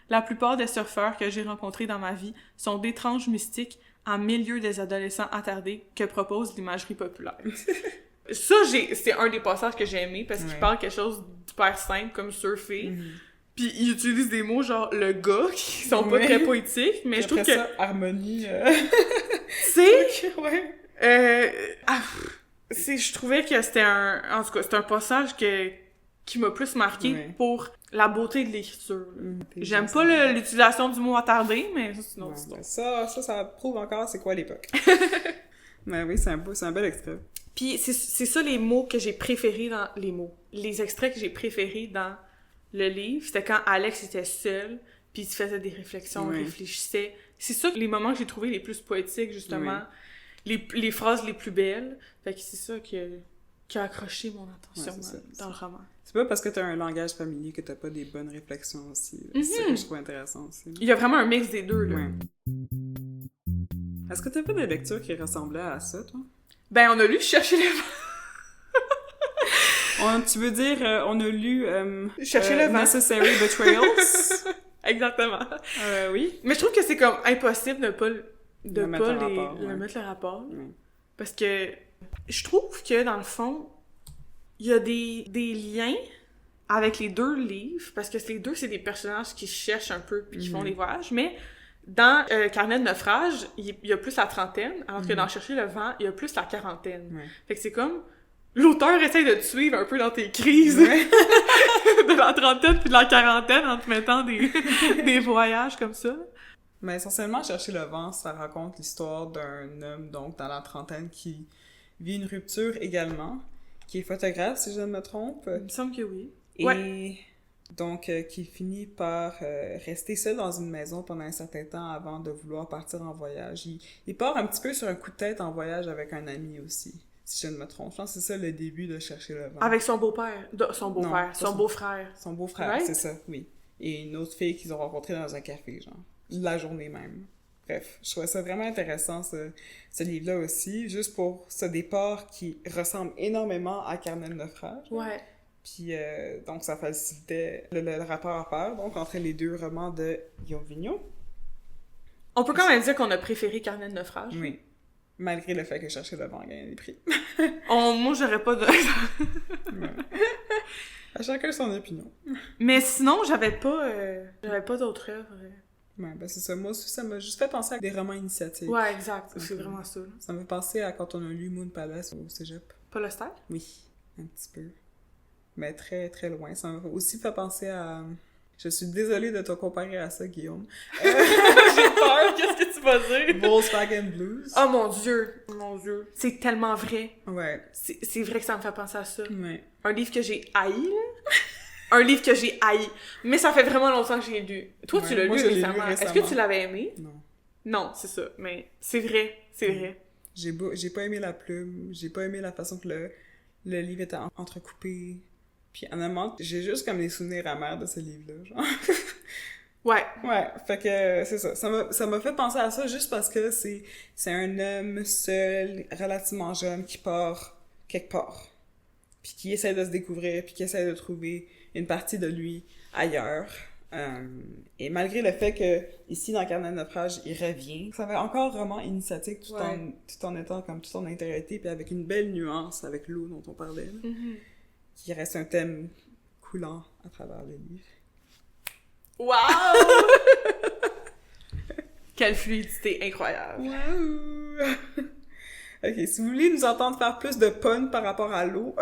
S2: La plupart des surfeurs que j'ai rencontrés dans ma vie sont d'étranges mystiques en milieu des adolescents attardés que propose l'imagerie populaire. Ça, c'est un des passages que j'ai aimé parce qu'il parle quelque chose d'hyper simple comme surfer. Puis il utilise des mots genre le gars qui sont pas très poétiques, mais je trouve que
S1: ça, harmonie.
S2: c'est je trouvais que c'était en tout cas, c'est un passage qui m'a plus marqué pour la beauté de l'écriture. J'aime pas l'utilisation du mot attardé, mais ça, c'est une autre histoire.
S1: Ça prouve encore c'est quoi l'époque. Mais oui, c'est un bel extrait.
S2: Puis c'est ça les mots que j'ai préférés dans les mots. Les extraits que j'ai préférés dans le livre, c'était quand Alex était seul, puis il se faisait des réflexions, réfléchissait. C'est ça les moments que j'ai trouvés les plus poétiques, justement. Les phrases les plus belles. Fait que c'est ça qui a accroché mon attention dans le roman.
S1: C'est pas parce que t'as un langage familier que t'as pas des bonnes réflexions aussi. C'est ça que je trouve intéressant aussi.
S2: Il y a vraiment un mix des deux, là.
S1: Ouais. Est-ce que t'as fait des lectures qui ressemblaient à ça, toi?
S2: Ben, on a lu Chercher le vent.
S1: Tu veux dire, on a lu
S2: Chercher le vent.
S1: Necessary Betrayals.
S2: Exactement.
S1: Oui.
S2: Mais je trouve que c'est comme impossible de pas
S1: mettre
S2: le rapport.
S1: Ouais.
S2: Parce que je trouve que, dans le fond, il y a des liens avec les deux livres, parce que les deux, c'est des personnages qui cherchent un peu puis qui font des voyages, mais dans Carnet de naufrage, il y a plus la trentaine, alors que dans Chercher le vent, il y a plus la quarantaine.
S1: Ouais.
S2: Fait que c'est comme... L'auteur essaie de te suivre un peu dans tes crises de la trentaine puis de la quarantaine en te mettant des voyages comme ça.
S1: Mais essentiellement, Chercher le vent, ça raconte l'histoire d'un homme, donc, dans la trentaine, qui vit une rupture également, qui est photographe, si je ne me trompe.
S2: Il me semble que oui.
S1: Et donc, qui finit par rester seul dans une maison pendant un certain temps avant de vouloir partir en voyage. Il part un petit peu sur un coup de tête en voyage avec un ami aussi, si je ne me trompe. Je pense que c'est ça le début de Chercher le vent.
S2: Avec son beau-père. Son beau-frère.
S1: Non,
S2: son beau-frère.
S1: Son beau-frère,
S2: Right?
S1: c'est ça, oui. Et une autre fille qu'ils ont rencontrée dans un café, genre. La journée même. Bref, je trouvais ça vraiment intéressant, ce livre-là aussi, juste pour ce départ qui ressemble énormément à Carnet de naufrage.
S2: Ouais.
S1: Puis, donc, ça facilitait le rapport à pair, donc, entre les deux romans de Guillaume Vigneault.
S2: On peut quand même dire qu'on a préféré Carnet de naufrage.
S1: Oui. Malgré le fait que Chercher le vent a gagné des prix.
S2: Moi, j'aurais pas de...
S1: Ouais. À chacun son opinion.
S2: Mais sinon, j'avais pas d'autres œuvres.
S1: Ouais, ben c'est ça. Moi aussi, ça m'a juste fait penser à des romans initiatiques.
S2: Ouais, exact. C'est vraiment ça.
S1: Ça m'a fait penser à quand on a lu Moon Palace au cégep.
S2: Paul Auster?
S1: Oui, un petit peu. Mais très, très loin. Ça m'a aussi fait penser à... Je suis désolée de te comparer à ça, Guillaume.
S2: J'ai peur, qu'est-ce que tu vas dire?
S1: Volkswagen Blues.
S2: Oh mon Dieu! Mon Dieu. C'est tellement vrai.
S1: Ouais.
S2: C'est vrai que ça me fait penser à ça.
S1: Ouais.
S2: Un livre que j'ai haï, là. Un livre que j'ai haï. Mais ça fait vraiment longtemps que j'ai lu. Toi, tu l'as lu récemment. Est-ce que tu l'avais aimé?
S1: Non.
S2: Non, c'est ça. Mais c'est vrai. C'est vrai.
S1: J'ai pas aimé la plume. J'ai pas aimé la façon que le livre était entrecoupé. Puis, honnêtement, j'ai juste comme des souvenirs amers de ce livre-là, genre.
S2: Ouais.
S1: Ouais, fait que c'est ça. Ça m'a fait penser à ça juste parce que c'est un homme seul, relativement jeune, qui part quelque part. Puis qui essaie de se découvrir, puis qui essaie de trouver une partie de lui ailleurs. Et malgré le fait que, ici, dans Carnet de naufrage, il revient, ça fait encore roman initiatique tout en étant comme toute en intégrité, puis avec une belle nuance avec l'eau dont on parlait, là, qui reste un thème coulant à travers le livre.
S2: Wow! Quelle fluidité incroyable!
S1: Wow! Ok, si vous voulez nous entendre faire plus de puns par rapport à l'eau,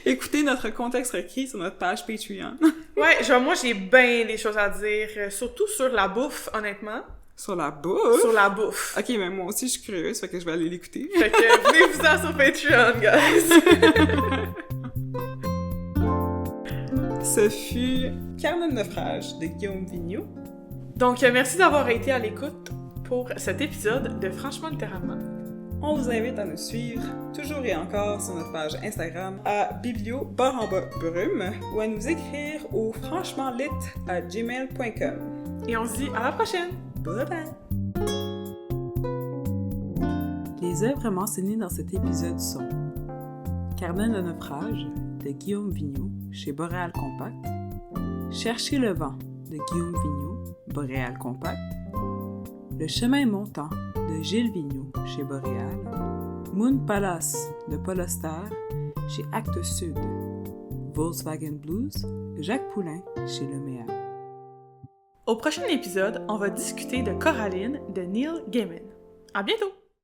S1: écoutez notre contexte requis sur notre page Patreon.
S2: Ouais, moi j'ai bien des choses à dire, surtout sur la bouffe, honnêtement.
S1: Sur la bouffe?
S2: Sur la bouffe.
S1: Ok, mais moi aussi je suis curieuse, fait que je vais aller l'écouter.
S2: Fait que venez-vous-en sur Patreon, guys!
S1: Ce fut Carnet de naufrage de Guillaume Vigneault.
S2: Donc, merci d'avoir été à l'écoute pour cet épisode de Franchement littéralement.
S1: On vous invite à nous suivre, toujours et encore, sur notre page Instagram à biblio_brume ou à nous écrire au franchemanslit@gmail.com.
S2: Et on se dit à la prochaine!
S1: Bye bye! Les œuvres mentionnées dans cet épisode sont Carnet de naufrage de Guillaume Vigneault chez Boréal Compact, Chercher le vent de Guillaume Vigneault, Boréal Compact, Le chemin montant de Gilles Vigneault chez Boréal, Moon Palace de Paul Auster chez Actes Sud, Volkswagen Blues de Jacques Poulain chez Leméa.
S2: Au prochain épisode, on va discuter de Coraline de Neil Gaiman. À bientôt!